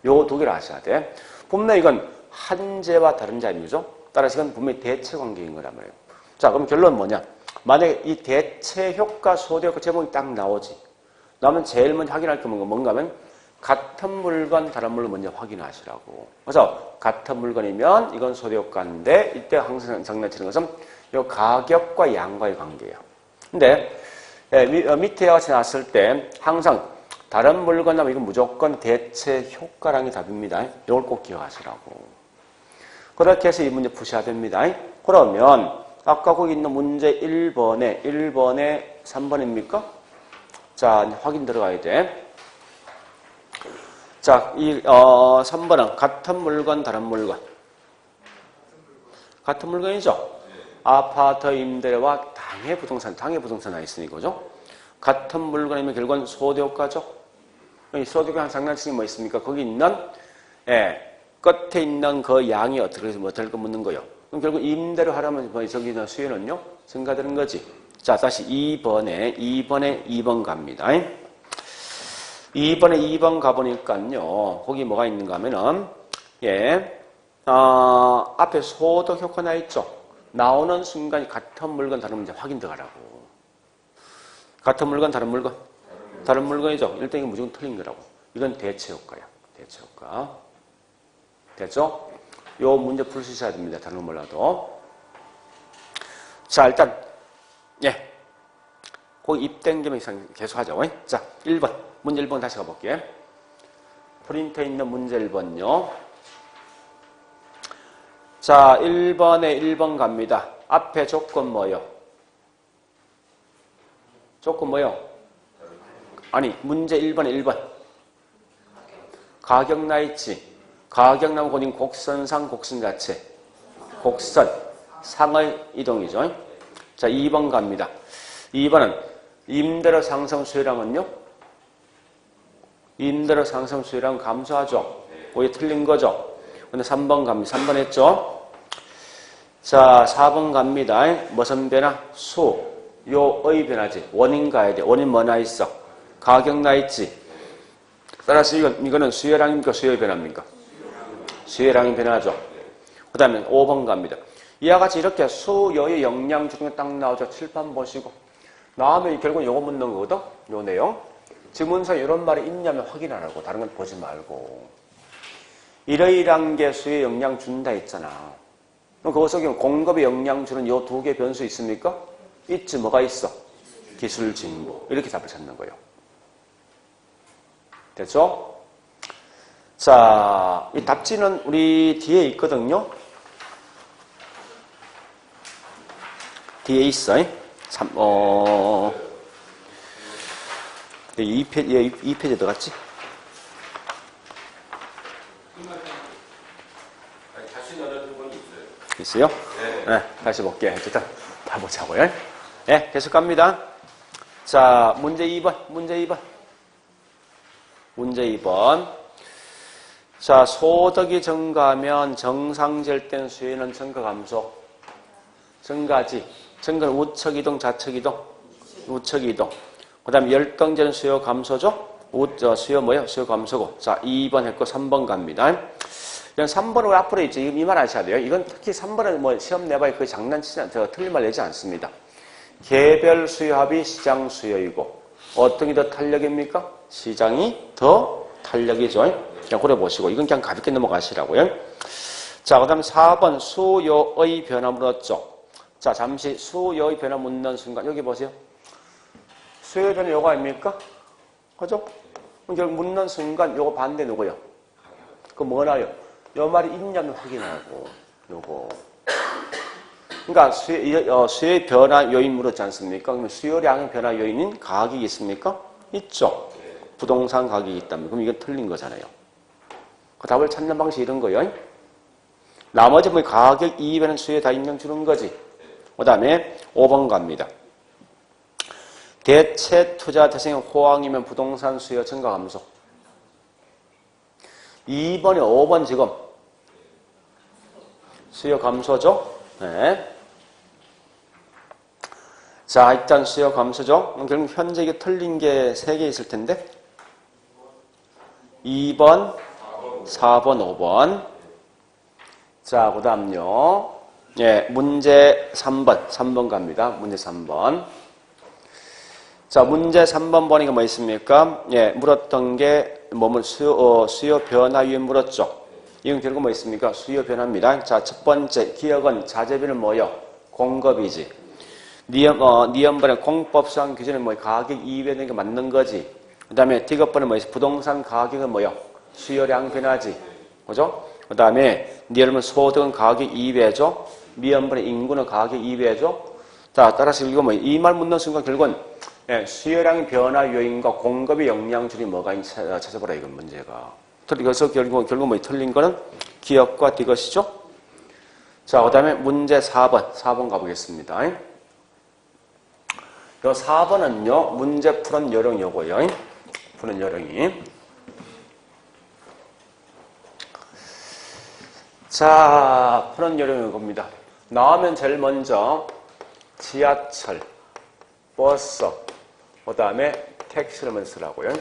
요 두 개를 아셔야 돼. 분명히 이건 한 제와 다른 자입니다. 따라서 이건 분명히 대체 관계인 거란 말이에요. 자, 그럼 결론은 뭐냐? 만약에 이 대체 효과, 소득효과 제목이 딱 나오지. 나오면 제일 먼저 확인할 게 뭔가 하면 같은 물건, 다른 물건 먼저 확인하시라고. 그래서 같은 물건이면 이건 소득효과인데 이때 항상 장난치는 것은 이 가격과 양과의 관계예요. 근데 밑에 같이 나왔을 때 항상 다른 물건 나오면 이건 무조건 대체 효과라는 게 답입니다. 이걸 꼭 기억하시라고. 그렇게 해서 이 문제 푸셔야 됩니다. 그러면 아까 거기 있는 문제 1번에 3번입니까? 자, 확인 들어가야 돼. 자, 3번은 같은 물건, 다른 물건. 같은 물건이죠? 아파트 임대료와 당해 부동산 하나 있으니까, 그죠? 같은 물건이면 결국은 소득효과죠? 소득효과 장난치는 뭐 있습니까? 거기 있는, 끝에 있는 그 양이 어떻게 해서 뭐 될 거 묻는 거예요. 그럼 결국 임대료 하려면 저기 수요는요? 증가되는 거지. 자, 다시 2번에 2번 갑니다. 2번에 2번 가보니까요. 거기 뭐가 있는가 하면은, 앞에 소득 효과 나 있죠? 나오는 순간 같은 물건, 다른 물건 확인 들어가라고. 같은 물건, 다른 물건? 다른 물건이죠? 일단 이건 무조건 틀린 거라고. 이건 대체 효과야. 대체 효과. 됐죠? 요 문제 풀 수 있어야 됩니다. 다른 거 몰라도. 자, 일단, 거기 입된 김에 계속 하죠. 자, 1번. 문제 1번 다시 가볼게요. 프린트에 있는 문제 1번요. 자, 1번에 1번 갑니다. 앞에 조건 뭐요? 조건 뭐요? 아니, 문제 1번에 1번. 가격 나 있지. 가격 나면 kod인 곡선상 곡선 자체. 곡선. 상의 이동이죠. 자, 2번 갑니다. 2번은 임대료 상승 수요량은요? 임대료 상승 수요량 감소하죠. 거기 틀린 거죠. 근데 3번 갑니다. 3번 했죠? 자, 4번 갑니다. 무슨 변화? 수. 요의 변화지. 원인 가야 돼. 원인 뭐 나 있어? 가격 나 있지. 따라서 이거는 수요량입니까? 수요의 변화입니까? 수요량이 변화죠. 그 다음에 5번 갑니다. 이와 같이 이렇게 수요의 영양 중에 딱 나오죠. 칠판 보시고. 나오면 결국 요거 묻는 거거든? 요 내용. 지문서에 이런 말이 있냐면 확인하라고. 다른 건 보지 말고. 이러이러한 게 수요에 영향 준다 했잖아. 그럼 그거 속에 공급에 영향 주는 요 두 개 변수 있습니까? 있지. 뭐가 있어? 기술 진보. 이렇게 답을 찾는 거예요. 됐죠? 자, 이 답지는 우리 뒤에 있거든요. 뒤에 있어. 2페이지에 들어갔지? 있어요? 네. 다시 볼게요. 일단 봐보자고요. 네, 계속 갑니다. 자, 문제 2번. 문제 2번. 자, 소득이 증가하면 정상질 땐 수요는 증가 감소. 증가지. 증가는 우측 이동, 좌측 이동? 우측 이동. 그 다음에 열등제는 수요 감소죠? 수요 뭐예요? 수요 감소고. 자, 2번 했고 3번 갑니다. 3번은 왜 앞으로 있죠? 이 말 아셔야 돼요. 이건 특히 3번은 뭐 시험 내봐야 거의 장난치지 않죠. 틀린 말 내지 않습니다. 개별 수요합이 시장 수요이고 어떤 게 더 탄력입니까? 시장이 더 탄력이죠. 그냥 그려보시고 이건 그냥 가볍게 넘어가시라고요. 자, 그 다음에 4번 수요의 변화 물었죠. 자, 잠시 수요의 변화 묻는 순간 여기 보세요. 수요의 변화 요거 아닙니까? 그죠? 결국 묻는 순간 요거 반대 누구요? 그 뭐나요? 요 말이 있냐면 확인하고 요거. 그러니까 수요의 변화 요인 물었지 않습니까? 그러면 수요량의 변화 요인인 가격이 있습니까? 있죠. 부동산 가격이 있다면 그럼 이건 틀린 거잖아요. 그 답을 찾는 방식이 이런 거예요. 나머지 뭐 가격 이입에는 수요에 다 인정 주는 거지. 그 다음에 5번 갑니다. 대체 투자 대상이 호황이면 부동산 수요 증가 감소. 2번에 5번 지금 수요 감소죠? 네. 자, 일단 수요 감소죠? 결국 현재 이게 틀린 게 3개 있을 텐데 2번, 4번, 5번. 자, 그 다음요. 예, 문제 3번 갑니다. 문제 3번. 자, 문제 3번 보니까 뭐 있습니까? 예, 물었던 게 뭐뭐 수요 변화 위에 물었죠. 이건 결국 뭐 있습니까? 수요 변화입니다. 자, 첫 번째 기억은 자재비는 뭐요? 공급이지. 니엄번의 공법상 규제는 뭐 가격 이입에 되는 게 맞는 거지. 그 다음에 디귿번은 뭐 있어? 부동산 가격은 뭐요? 수요량 변화지. 그죠? 그 다음에 니엄은 소득은 가격 이입해줘. 미엄번의 인구는 가격 이입해줘. 자, 따라서 이거 뭐 이 말 묻는 순간 결국은 예, 수요량의 변화 요인과 공급의 영향줄이 뭐가 있는지 찾아보라 이건 문제가. 그래서 결국 뭐 틀린 거는 기억과 디귿이죠. 자, 그 다음에 문제 4번 가보겠습니다. 요 4번은요, 문제 푸는 요령 요거요. 푸는 요령이. 자, 푸는 요령 요겁니다. 나오면 제일 먼저 지하철, 버스, 그 다음에 택시를 먼저 쓰라고요.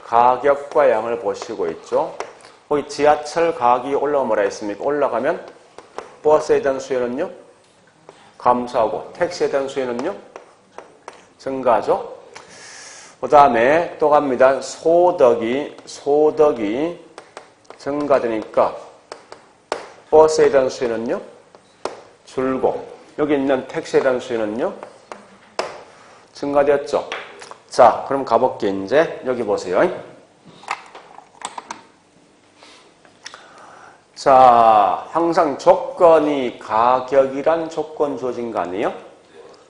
가격과 양을 보시고 있죠. 거기 지하철 가격이 올라가면 뭐라 했습니까? 올라가면 버스에 대한 수요는요? 감소하고 택시에 대한 수요는요? 증가하죠. 그 다음에 또 갑니다. 소득이 증가되니까 버스에 대한 수요는요? 줄고 여기 있는 택시에 대한 수요는요? 증가되었죠. 자, 그럼 가볼게. 이제 여기 보세요. 자, 항상 조건이 가격이란 조건 주어진 거 아니에요?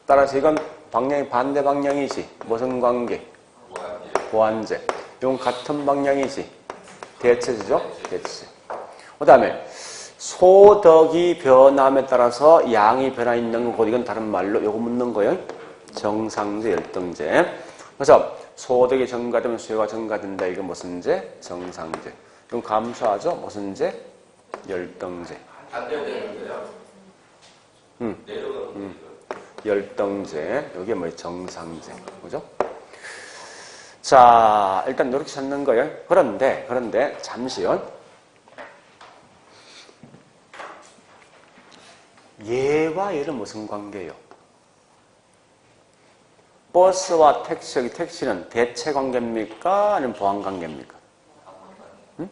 따라서 이건 방향이 반대 방향이지. 무슨 관계? 보완제. 이건 같은 방향이지. 대체죠? 대체. 그 다음에 소득이 변함에 따라서 양이 변화 있는 거고 이건 다른 말로 요거 묻는 거예요. 정상제, 열등제. 그래서 소득이 증가되면 수요가 증가된다. 이건 무슨 제? 정상제. 그럼 감소하죠? 무슨 제? 열등제. 열등제. 여기 뭐예요? 정상제. 그죠? 자, 일단 이렇게 찾는 거예요. 그런데 잠시요. 얘와 얘는 무슨 관계예요? 버스와 택시는 대체 관계입니까? 아니면 보완 관계입니까? 응?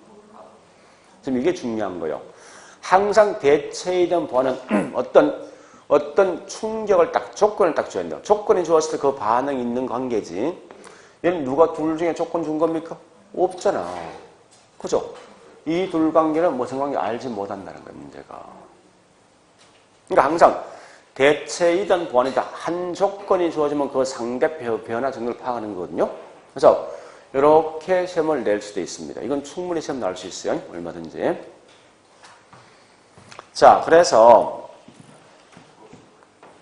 지금 이게 중요한 거예요. 항상 대체이든 보완은 어떤 충격을 조건을 딱 줘야 된다. 조건이 주었을 때 그 반응이 있는 관계지. 얘는 누가 둘 중에 조건 준 겁니까? 없잖아. 그죠? 이 둘 관계는 무슨 관계 알지 못한다는 거예요, 문제가. 그러니까 항상 대체이든 보완이든 한 조건이 주어지면 그 상대 변화 정도를 파악하는 거거든요. 그래서 이렇게 시험을 낼 수도 있습니다. 이건 충분히 시험 나올 수 있어요. 얼마든지. 자, 그래서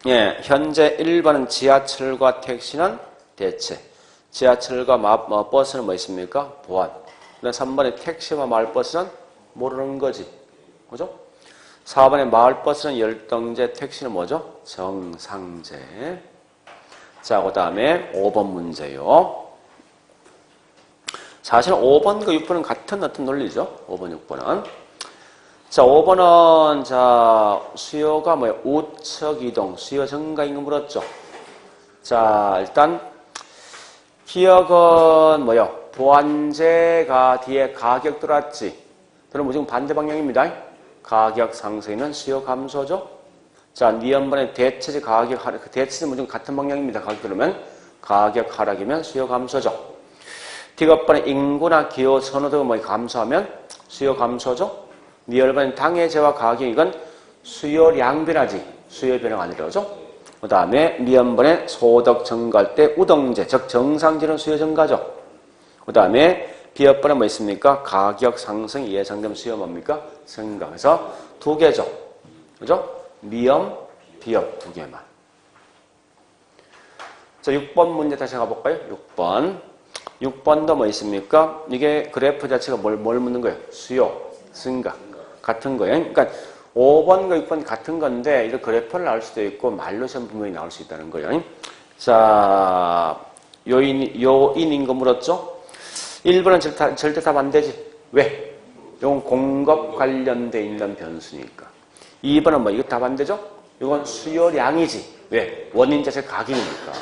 예, 현재 1번은 지하철과 택시는 대체. 지하철과 버스는 뭐 있습니까? 보완. 3번에 택시와 마을버스는 모르는 거지. 그죠? 4번에 마을버스는 열등제, 택시는 뭐죠? 정상제. 자, 그 다음에 5번 문제요. 사실 5번과 6번은 같은 어떤 논리죠? 5번, 6번은. 자, 5번은, 자, 수요가 뭐예요? 우측 이동, 수요 증가인 거 물었죠? 자, 일단, 기억은 뭐예요? 보완제가 뒤에 가격 들어왔지. 그럼 무조건 반대 방향입니다. 가격 상승이면 수요 감소죠? 자, 니은번에 대체제 가격 하락, 대체제 무조건 같은 방향입니다. 가격 들으면 가격 하락이면 수요 감소죠. D급번에 인구나 기호 선호도가 뭐 감소하면 수요 감소죠. 니을번에 당해제와 가격 이건 수요량 변화지 수요 변화가 아니라죠. 그 다음에 미연번에 소득 증가할 때 우등제 즉 정상제는 수요 증가죠. 그 다음에 비업번에 뭐 있습니까? 가격 상승이 예상되면 수요 뭡니까? 증가. 그래서 두 개죠. 그죠? 미연, 비업 두 개만. 자, 6번 문제 다시 가볼까요? 6번. 6번도 뭐 있습니까? 이게 그래프 자체가 뭘 묻는 거예요? 수요, 증가. 같은 거예요. 그러니까 5번과 6번 같은 건데 이런 그래프를 나올 수도 있고 말로 시험 분명히 나올 수 있다는 거예요. 자, 요인인 거 물었죠? 1번은 절대 답 안 되지. 왜? 이건 공급 관련돼 있는 변수니까. 2번은 뭐 이거 답 안 되죠? 이건 수요량이지. 왜? 원인 자체 가격이니까.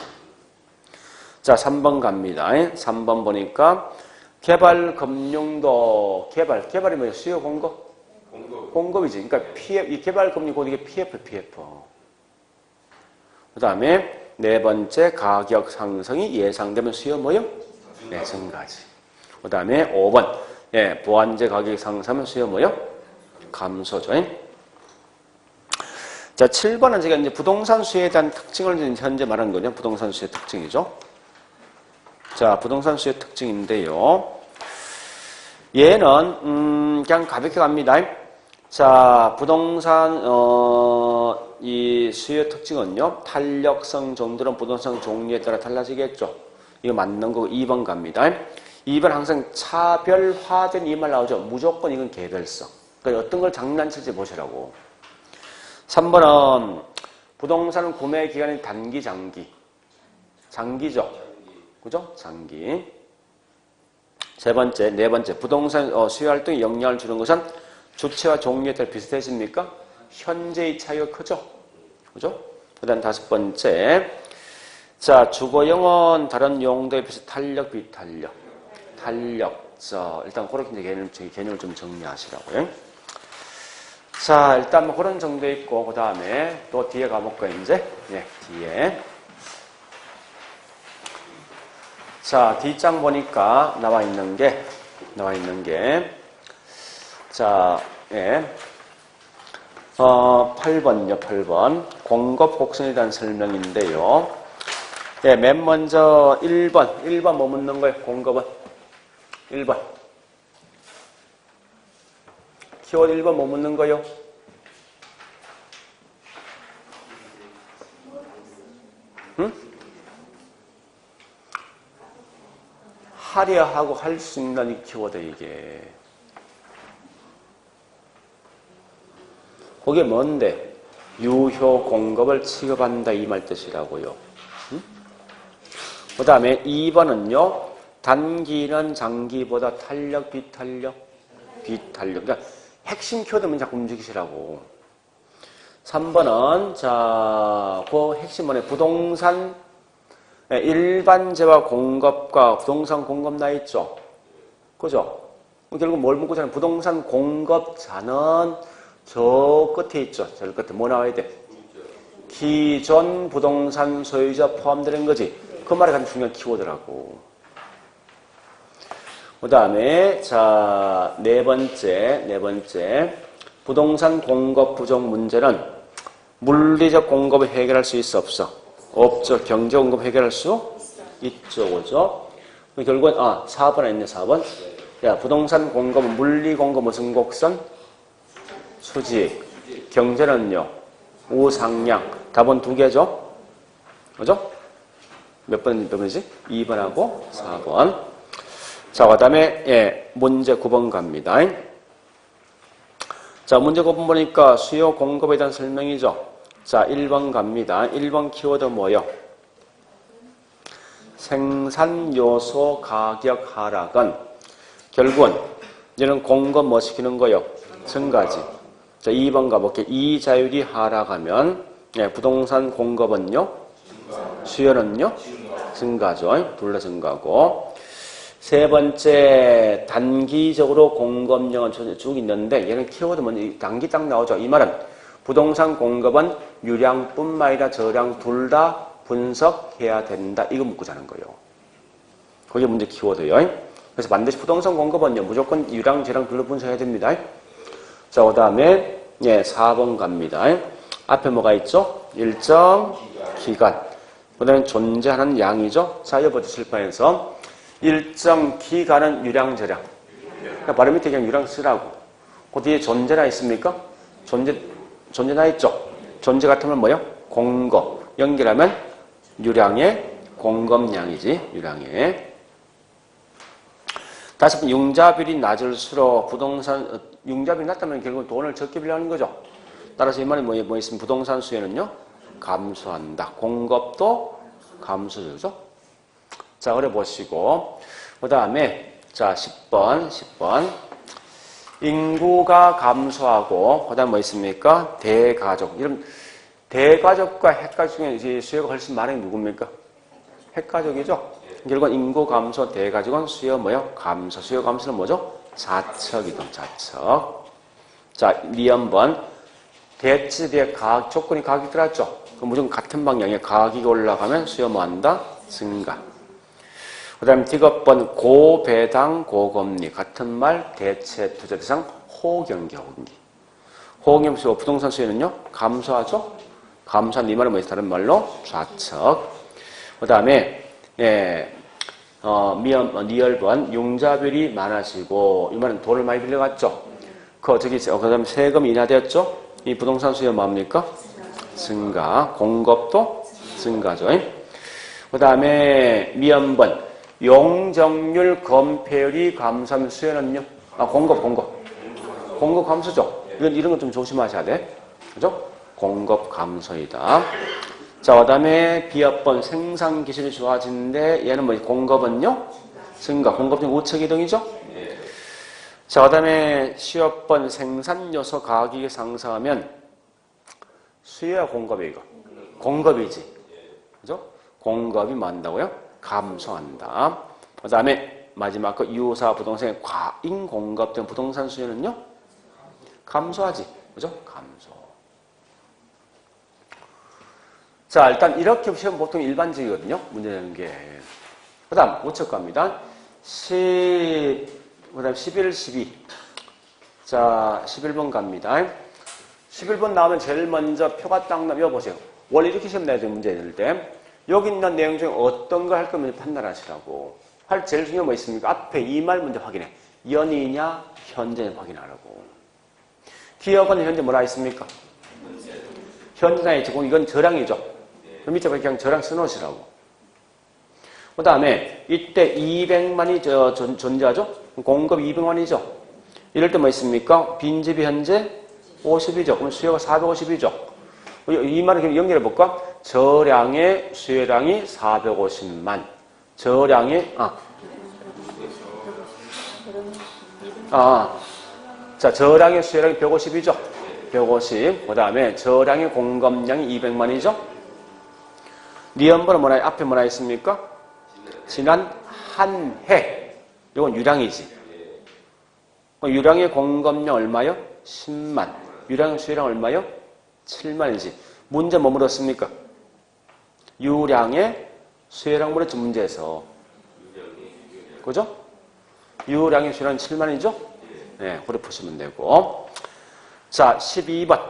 자, 3번 갑니다. 3번 보니까 개발 금융도 개발이 뭐예요? 수요 공급? 공급이지. 그러니까 이 개발 금융 곧 이게 PF. 그 다음에 네 번째 가격 상승이 예상되면 수요 뭐요? 네, 증가지. 그 다음에 5번 예, 보완제 가격이 상승하면 수요 뭐요? 감소죠. 자, 7번은 제가 이제 부동산 수요에 대한 특징을 현재 말한 거죠. 부동산 수요의 특징이죠. 자, 부동산 수요 특징인데요. 얘는 그냥 가볍게 갑니다. 자, 부동산 이 수요 특징은요. 탄력성 정도는 부동산 종류에 따라 달라지겠죠. 이거 맞는 거 2번 갑니다. 2번 항상 차별화된 이 말 나오죠. 무조건 이건 개별성. 그러니까 어떤 걸 장난칠지 보시라고. 3번은 부동산 구매 기간이 단기, 장기. 장기죠. 그죠? 장기. 네 번째. 부동산 수요 활동에 영향을 주는 것은 주체와 종류에 따라 비슷해집니까? 현재의 차이가 크죠? 그죠? 그 다음 5번째. 자, 주거용은 다른 용도에 비해서 탄력, 비탄력. 탄력. 자, 일단 그렇게 개념을 좀 정리하시라고요. 자, 일단 뭐 그런 정도 있고, 그 다음에 또 뒤에 가볼까요, 이제? 네, 뒤에. 자, 뒷장 보니까 나와 있는 게, 자, 예. 8번요, 8번. 공급 곡선에 대한 설명인데요. 예, 맨 먼저 1번 뭐 묻는 거예요, 공급은? 1번. 키워드 1번 뭐 묻는 거예요? 응? 하려 하고 할 수 있는 이 키워드 이게. 그게 뭔데? 유효 공급을 취급한다 이 말 뜻이라고요. 응? 그 다음에 2번은요. 단기는 장기보다 탄력, 비탄력. 그러니까 핵심 키워드만 자꾸 움직이시라고. 3번은 자, 그 핵심 뭐네? 부동산 일반재와 공급과 부동산 공급 나 있죠. 그죠? 결국 뭘 묻고 자는 부동산 공급자는 저 끝에 있죠. 저 끝에 뭐 나와야 돼? 기존 부동산 소유자 포함되는 거지. 그 말이 가장 중요한 키워드라고. 그 다음에 자, 네 번째 부동산 공급 부족 문제는 물리적 공급을 해결할 수 있어 없어? 없죠. 경제 공급 해결할 수 있죠. 그죠? 결국은 4번 아니네. 4번. 야, 부동산 공급은 물리 공급 무슨 곡선? 수직. 경제는요. 우상향. 답은 두 개죠. 그죠? 몇 번이지? 2번하고 4번. 자, 그 다음에, 예, 문제 9번 갑니다. 자, 문제 고분 보니까 수요 공급에 대한 설명이죠. 자, 1번 갑니다. 1번 키워드 뭐요? 생산 요소 가격 하락은 결국은 이제는 공급 뭐 시키는 거요? 증가지. 자, 2번 가볼게요. 이자율이 하락하면 부동산 공급은요? 수요는요? 증가죠. 둘 다 증가고. 세 번째, 단기적으로 공급량은 쭉 있는데 얘는 키워드 먼저 단기 딱 나오죠. 이 말은 부동산 공급은 유량뿐만 아니라 저량 둘 다 분석해야 된다. 이거 묻고 자는 거예요. 그게 문제 키워드예요. 그래서 반드시 부동산 공급은요, 무조건 유량, 저량 둘 다 분석해야 됩니다. 자, 그 다음에 4번 갑니다. 앞에 뭐가 있죠? 일정 기간. 그 다음에 존재하는 양이죠. 자, 이거 보죠. 칠판에서. 일정 기간은 유량, 저량. 그러니까 바로 밑에 그냥 유량 쓰라고. 그 뒤에 존재나 있습니까? 존재나 있죠? 존재 같으면 뭐요? 공급. 연결하면 유량의 공급량이지. 유량의. 다시 한번 융자비율이 낮을수록 부동산, 융자비율이 낮다면 결국 돈을 적게 빌려하는 거죠. 따라서 이 말이 뭐 있으면 부동산 수요는요? 감소한다. 공급도 감소죠. 자, 그래 보시고. 그 다음에, 자, 10번. 인구가 감소하고, 그 다음 뭐 있습니까? 대가족. 이런, 대가족과 핵가족 중에 이제 수요가 훨씬 많은 게 누굽니까? 핵가족이죠? 결국은 인구 감소, 대가족은 수요 뭐요? 감소. 수요 감소는 뭐죠? 자척이동, 자척. 자, 2번. 대치대 가격, 조건이 가격이 들어왔죠? 그럼 무조건 같은 방향에 가격이 올라가면 수요 뭐 한다? 증가. 그 다음에 D급번 고배당 고금리 같은 말 대체 투자 대상 호경기. 호경기 수요 부동산 수요는요 감소하죠. 감소한 이 말은 뭐지? 다른 말로 좌측. 그 다음에 니얼번 융자비율이 많아지고 이 말은 돈을 많이 빌려갔죠. 그 다음에 세금이 인하되었죠. 이 부동산 수요 뭡니까? 증가. 공급도 증가죠. 그 다음에 미연번 용적률 검폐율이 감소하면 수요는요? 공급 감소죠? 이런 거 좀 조심하셔야 돼. 그죠? 공급 감소이다. 자, 그 다음에 B합번 생산 기술이 좋아지는데 얘는 뭐 공급은요? 증가. 공급은 우측 이동이죠? 자, 그 다음에 C합번 생산 요소 가격이 상승하면 수요야 공급이 이거. 공급이지. 그죠? 공급이 많다고요? 감소한다. 그 다음에 마지막 거 유사 부동산의 과잉 공급된 부동산 수요는요? 감소하지. 그죠? 감소. 자, 일단 이렇게 시험 보통 일반적이거든요. 문제 내는 게. 그 다음 우측 갑니다. 그 다음 11, 12. 자, 11번 갑니다. 11번 나오면 제일 먼저 표가 딱 나면 여보세요. 원래 이렇게 시험 내야 되는 문제 낼 때 여기 있는 내용 중에 어떤 걸 할 거면 판단하시라고. 제일 중요한 뭐 있습니까? 앞에 이 말 먼저 확인해. 연이냐 현재냐 확인하라고. 기억은 현재 뭐라 했습니까? 현재나 있죠. 이건 저량이죠. 그 밑에 그냥 저량 써놓으시라고. 그 다음에 이때 200만이 존재하죠? 공급 200만이죠. 이럴 때 뭐 있습니까? 빈집이 현재 50이죠. 그럼 수요가 450이죠. 이 말을 연결해 볼까? 저량의 수요량이 450만. 저량의 자, 저량의 수요량이 150이죠. 150. 그 다음에 저량의 공급량이 200만이죠. 니은번은 뭐라 앞에 뭐라 했습니까? 지난 한 해. 이건 유량이지. 유량의 공급량 얼마요? 10만. 유량 수요량 얼마요? 7만이지. 문제 뭐 물었습니까? 유량의 수요량 물었죠, 문제에서. 그죠? 유량의 수요량 7만이죠? 네, 그래 푸시면 되고. 자, 12번.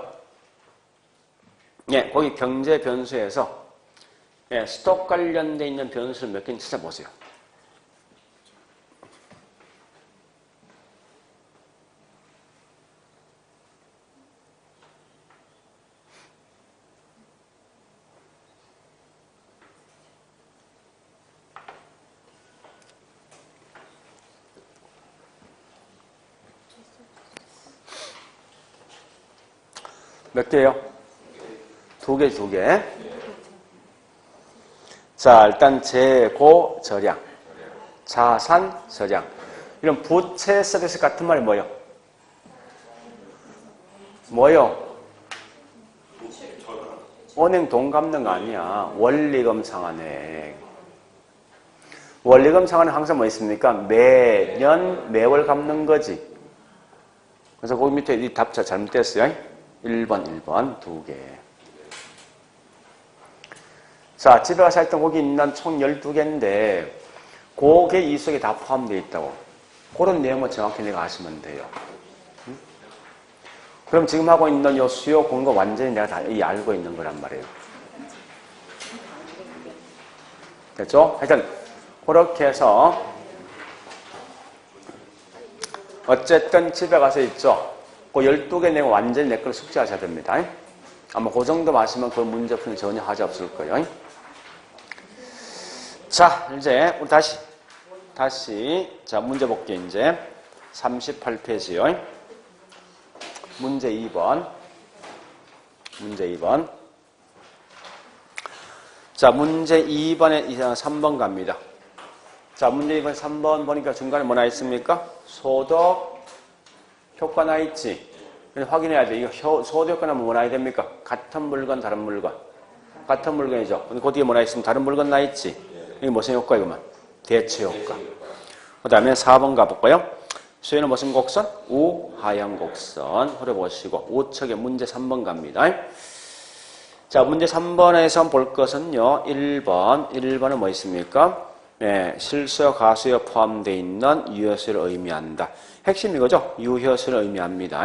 예, 거기 경제 변수에서 스톡 관련돼 있는 변수를 몇 개 찾아보세요. 몇 개요? 두 개, 두 개. 자, 일단 재고, 절약. 자산, 절약. 이런 부채 서비스 같은 말이 뭐예요? 뭐예요? 은행 돈 갚는 거 아니야. 원리금 상환액. 원리금 상환은 항상 뭐 있습니까? 매년, 매월 갚는 거지. 그래서 거기 밑에 이 답자 잘못됐어요. 1번 두 개. 자, 집에 가서 일단 거기 있는 총 12개인데 그게 이 속에 다 포함되어 있다고. 그런 내용을 정확히 내가 아시면 돼요. 응? 그럼 지금 하고 있는 요 수요 공급 완전히 내가 다 알고 있는 거란 말이에요. 됐죠? 하여튼 그렇게 해서 어쨌든 집에 가서 있죠. 그 12개 내용 완전히 내 걸 숙지하셔야 됩니다. 아마 그 정도 마시면 그 문제 푸는 전혀 하지 없을 거예요. 자, 이제 우리 다시 자, 문제 볼게요. 이제 38페이지요. 문제 2번. 자, 문제 2번에 3번 갑니다. 자, 문제 2번 3번 보니까 중간에 뭐 나 있습니까? 소득 효과 나 있지. 확인해야 돼. 이거 소득 효과는 뭐 나야 됩니까? 같은 물건, 다른 물건. 같은 물건이죠. 근데 그 뒤에 뭐 나 있으면 다른 물건 나 있지. 이게 무슨 효과 이거만? 대체 효과. 그 다음에 4번 가볼까요? 수요는 무슨 곡선? 우하향 곡선. 흐려보시고 우측에 문제 3번 갑니다. 자, 문제 3번에서 볼 것은요. 1번은 뭐 있습니까? 네, 실수요, 가수요 포함되어 있는 유효수를 의미한다. 핵심 이거죠? 유효수를 의미합니다.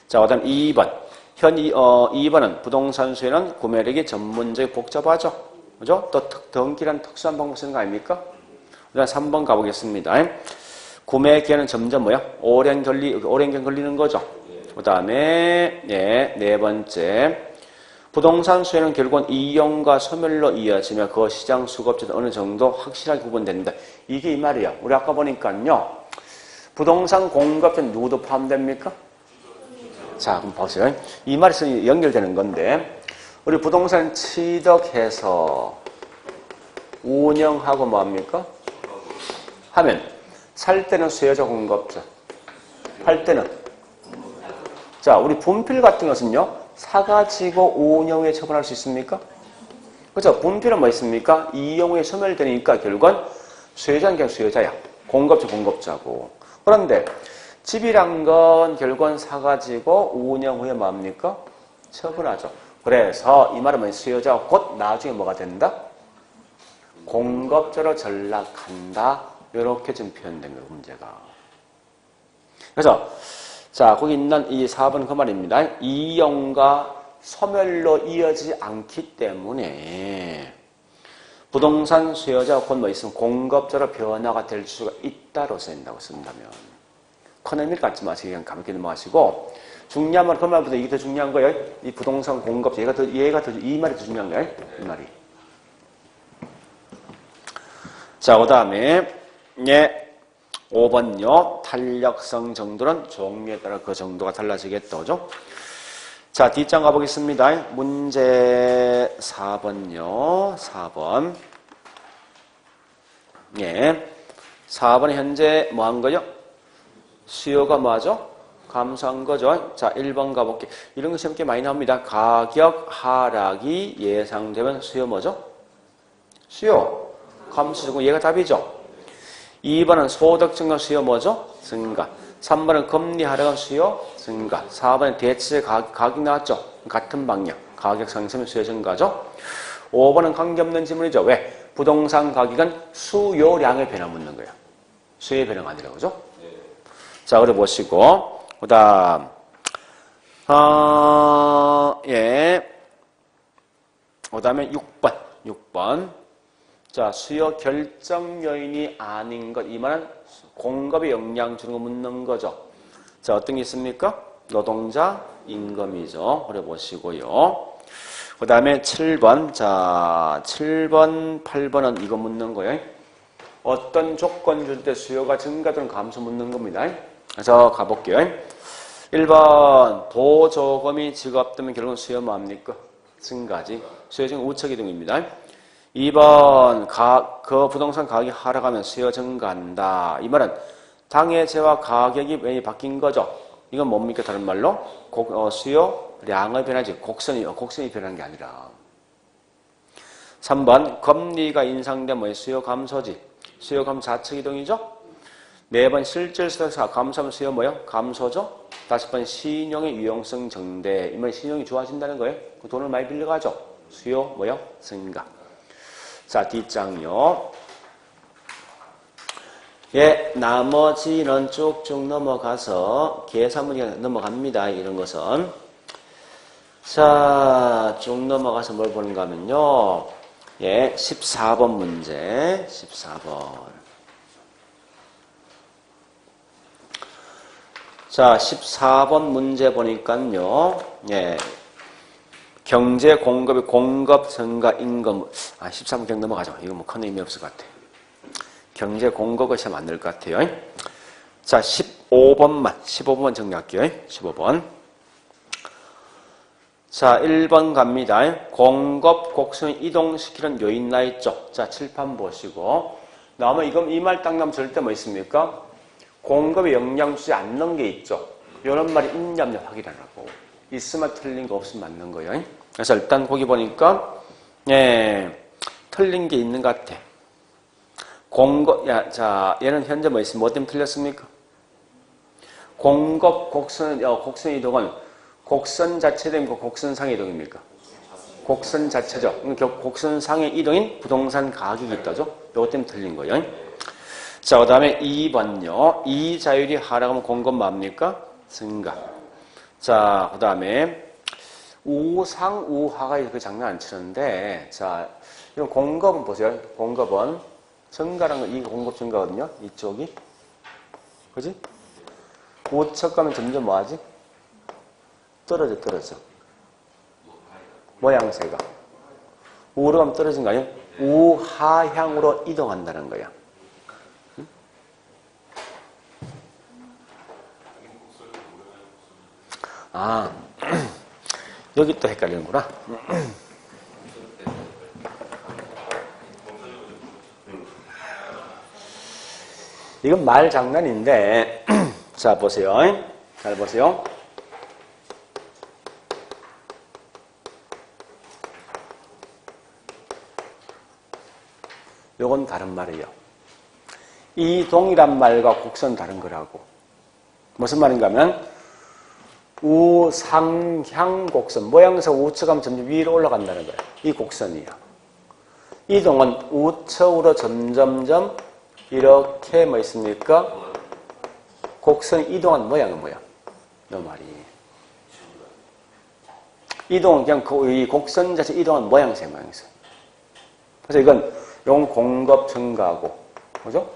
자, 그 다음 2번. 2번은 부동산 수요는 구매력이 전문적이 복잡하죠. 그죠? 또 등기란 특수한 방법 쓰는 거 아닙니까? 그 다음 3번 가보겠습니다. 구매 기한은 점점 뭐야? 오랜 기간 걸리는 거죠. 그 다음에, 네 번째. 부동산 수요는 결국은 이용과 소멸로 이어지며 그 시장 수급자도 어느 정도 확실하게 구분된다. 이게 이 말이야. 우리 아까 보니까요. 부동산 공급자 누구도 포함됩니까? 자, 그럼 보세요. 이 말이 연결되는 건데, 우리 부동산 취득해서 운영하고 뭐합니까? 하면 살 때는 수요자 공급자, 팔 때는 자, 우리 분필 같은 것은요. 사가지고 운영 후에 처분할 수 있습니까? 그렇죠? 분필은 뭐 있습니까? 이용 후에 소멸되니까 결국은 수요자는 그냥 수요자야. 공급자고. 그런데 집이란 건 결국은 사가지고 운영 후에 뭐합니까? 처분하죠. 그래서 이 말은 뭐냐? 수요자가 곧 나중에 뭐가 된다? 공급자로 전락한다. 이렇게 좀 표현된 거예요, 문제가. 그래서 자, 거기 있는 이 4번 그 말입니다. 이용과 소멸로 이어지지 않기 때문에 부동산 수요자가 곧 뭐 있으면 공급자로 변화가 될 수가 있다로 쓴다면 큰 의미 갖지 마시고 그냥 가볍게 넘어가시고 중요한 말, 그 말보다 이게 더 중요한 거예요. 이 부동산 공급자, 이 말이 더 중요한 거예요. 이 말이. 자, 그 다음에, 5번요. 탄력성 정도는 종류에 따라 그 정도가 달라지겠다. 그죠? 자, 뒷장 가보겠습니다. 문제 4번요. 4번. 4번 현재 뭐 한 거요? 수요가 뭐죠? 감소한 거죠. 자, 1번 가볼게요. 이런 거 시험 꽤 많이 나옵니다. 가격 하락이 예상되면 수요 뭐죠? 수요 감소고 얘가 답이죠. 2번은 소득 증가 수요 뭐죠? 증가. 3번은 금리 하락은 수요 증가. 4번은 대체 가격 나왔죠? 같은 방향. 가격 상승은 수요 증가죠. 5번은 관계없는 질문이죠. 왜? 부동산 가격은 수요량의 변화 묻는 거예요. 수요의 변화가 아니라 그죠? 자, 그래 보시고 그 다음 그 다음에 6번. 자, 수요 결정 요인이 아닌 것. 이 말은 공급에 영향 주는 거 묻는 거죠. 자, 어떤 게 있습니까? 노동자 임금이죠. 그래 보시고요. 그 다음에 7번. 자, 7번, 8번은 이거 묻는 거예요. 어떤 조건 줄 때 수요가 증가 또는 감소 묻는 겁니다. 그래서 가볼게요. 1번 도저금이 지급되면 결국은 수요 뭐합니까? 증가지. 수요 증가 우측 이동입니다. 2번 그 부동산 가격이 하락하면 수요 증가한다. 이 말은 당해제와 가격이 왜 바뀐 거죠? 이건 뭡니까? 다른 말로 수요량의 변화지. 곡선이 변한 게 아니라. 3번 금리가 인상된 뭐예요? 수요 감소지. 수요 감소 좌측 이동이죠? 4번 실질서에서 감소하면 수요 뭐예요? 감소죠? 5번 신용의 유용성 증대. 이 말은 신용이 좋아진다는 거예요. 그 돈을 많이 빌려가죠. 수요 뭐예요? 증가. 자, 뒷장요. 예, 나머지는 쭉쭉 넘어가서 계산문이 넘어갑니다. 이런 것은. 자, 쭉 넘어가서 뭘 보는가 하면요. 예, 14번 문제. 14번. 자, 14번 문제 보니까요. 예. 경제 공급이 공급 증가 임금. 13번 그냥 넘어가죠. 이거 뭐 큰 의미 없을 것 같아. 경제 공급을 시험 안 될 것 같아요. 자, 15번만 정리할게요. 15번. 자, 1번 갑니다. 공급 곡선을 이동시키는 요인 나 있죠. 자, 칠판 보시고. 나오면 이 말 딱 나오면 절대 뭐 있습니까? 공급에 영향 주지 않는 게 있죠. 이런 말이 있냐 없냐 확인하라고. 있으면 틀린 거 없으면 맞는 거예요. 그래서 일단 거기 보니까 예, 틀린 게 있는 것 같아. 자, 얘는 현재 뭐 있습니까? 뭐 때문에 틀렸습니까? 공급 곡선 이동은 곡선 자체 됩니까? 곡선상의 이동입니까? 곡선 자체죠. 곡선상의 이동인 부동산 가격이 있다죠. 이것 때문에 틀린 거예요. 자, 그 다음에 2번요. 이자율이 하락하면 공급 뭡니까? 증가. 자, 그 다음에 우상, 우하가 이렇게 장난 안 치는데, 자, 이거 공급은 보세요. 공급은 증가라는 건 이 공급 증가거든요. 이쪽이. 그지? 우측 가면 점점 뭐하지? 떨어져. 모양새가. 우로 가면 떨어진 거 아니에요? 우하향으로 이동한다는 거야. 아, 여기 또 헷갈리는구나. 이건 말 장난인데, 자, 보세요. 잘 보세요. 요건 다른 말이에요. 이동이란 말과 곡선 다른 거라고. 무슨 말인가 하면, 우상향 곡선, 모양새가 우측하면 점점 위로 올라간다는 거예요. 이 곡선이에요. 이동은 우측으로 점점점 이렇게 뭐 있습니까? 곡선이 이동한 모양은 뭐야? 요 말이. 이동은 그냥 이 곡선 자체 이동한 모양새. 그래서 이건 공급 증가하고, 그죠?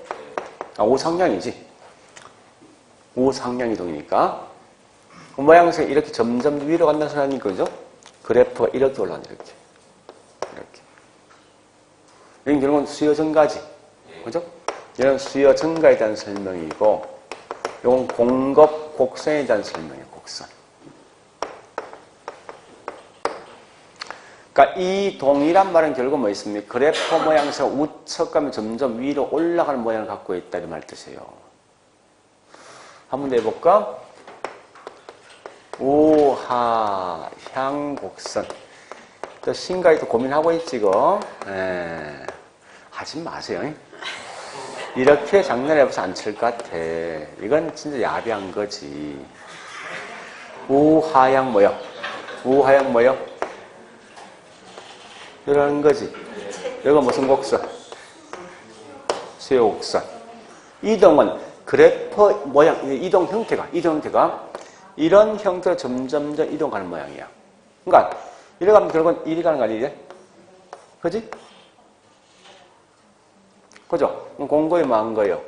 우상향이지. 우상향 이동이니까. 그 모양새 이렇게 점점 위로 간다는 소리 거죠? 그래프가 이렇게 올라간다, 이렇게. 여기 결국은 수요 증가지. 그죠? 이런 수요 증가에 대한 설명이고, 이건 공급 곡선에 대한 설명이에요, 곡선. 그러니까 이 동이란 말은 결국 뭐 있습니까? 그래프 모양새가 우측 가면 점점 위로 올라가는 모양을 갖고 있다, 이 말 뜻이에요. 한번 더 해볼까? 우하향 곡선. 또 신가이 또 고민하고 있지, 이거. 하지 마세요. 이렇게 장난해봐서 안 칠 것 같아. 이건 진짜 야비한 거지. 우하향 뭐요? 우하향 뭐요? 이러는 거지. 이거 무슨 곡선? 수요 곡선. 이동은 그래프 모양, 이동 형태가 이런 형태로 점점점 이동하는 모양이야. 그러니까 이래 가면 결국은 이리 가는 거 아니지? 그지? 그죠? 공고에 망한 거예요.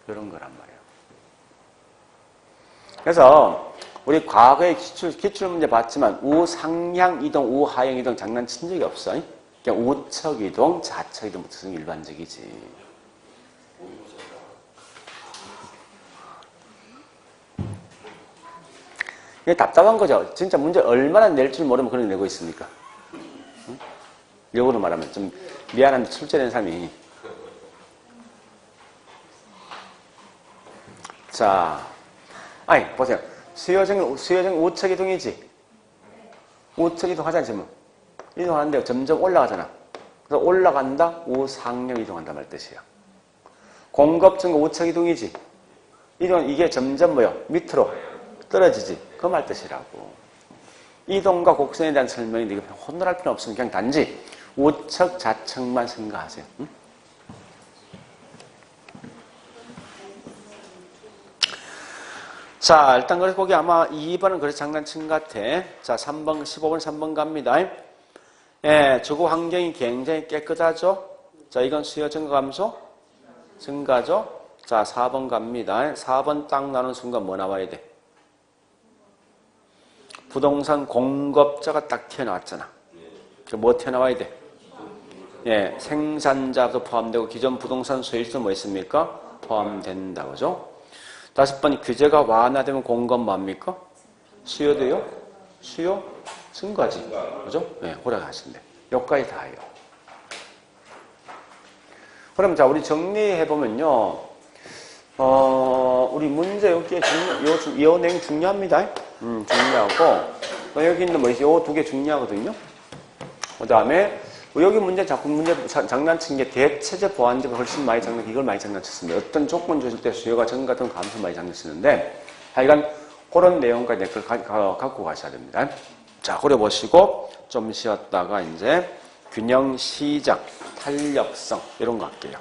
이런 거란 말이에요. 그래서 우리 과거에 기출문제 봤지만 우상향 이동, 우하향 이동 장난친 적이 없어. 그냥 우측 이동, 좌측 이동부터 일반적이지. 그게 답답한 거죠. 진짜 문제 얼마나 낼 줄 모르면 그런 거 내고 있습니까? 응? 역으로 말하면 좀 미안한데 출제된 사람이. 자, 아니 보세요. 수요정 우측 이동이지. 우측 이동하잖아 지금. 이동하는데 점점 올라가잖아. 그래서 올라간다, 우상력 이동한다 말 뜻이야. 공급증가 우측 이동이지. 이게 점점 뭐요? 밑으로 떨어지지. 그 말 뜻이라고. 이동과 곡선에 대한 설명이 네가 혼돈할 필요 없으면 그냥 단지 우측 좌측만 생각하세요. 응? 자, 일단 그래서 거기 아마 2번은 그래서 장난친 것 같아. 자, 3번, 15번, 3번 갑니다. 예, 주거 환경이 굉장히 깨끗하죠? 자, 이건 수요 증가 감소? 증가죠? 자, 4번 갑니다. 4번 딱 나눈 순간 뭐 나와야 돼? 부동산 공급자가 딱 튀어나왔잖아. 뭐 튀어나와야 돼? 예, 생산자도 포함되고 기존 부동산 소유주도 뭐 있습니까? 포함된다. 그죠? 5번 규제가 완화되면 공급 뭡니까? 수요도요? 수요 증가지. 그죠? 예, 고려하시면 돼. 여기까지 다예요. 그럼 자, 우리 정리해보면요. 우리 문제 여기에 요 내용 중요합니다. 중요하고, 여기 있는 뭐, 요 두 개 중요하거든요. 그 다음에, 여기 문제, 자꾸 문제 장난친 게 대체제 보완제가 훨씬 많이 이걸 많이 장난쳤습니다. 어떤 조건 줬을 때 수요가 증가 같은 감소 많이 장난치는데, 하여간 그런 내용까지 갖고 가셔야 됩니다. 자, 그려보시고, 좀 쉬었다가 이제 균형 시작, 탄력성, 이런 거 할게요.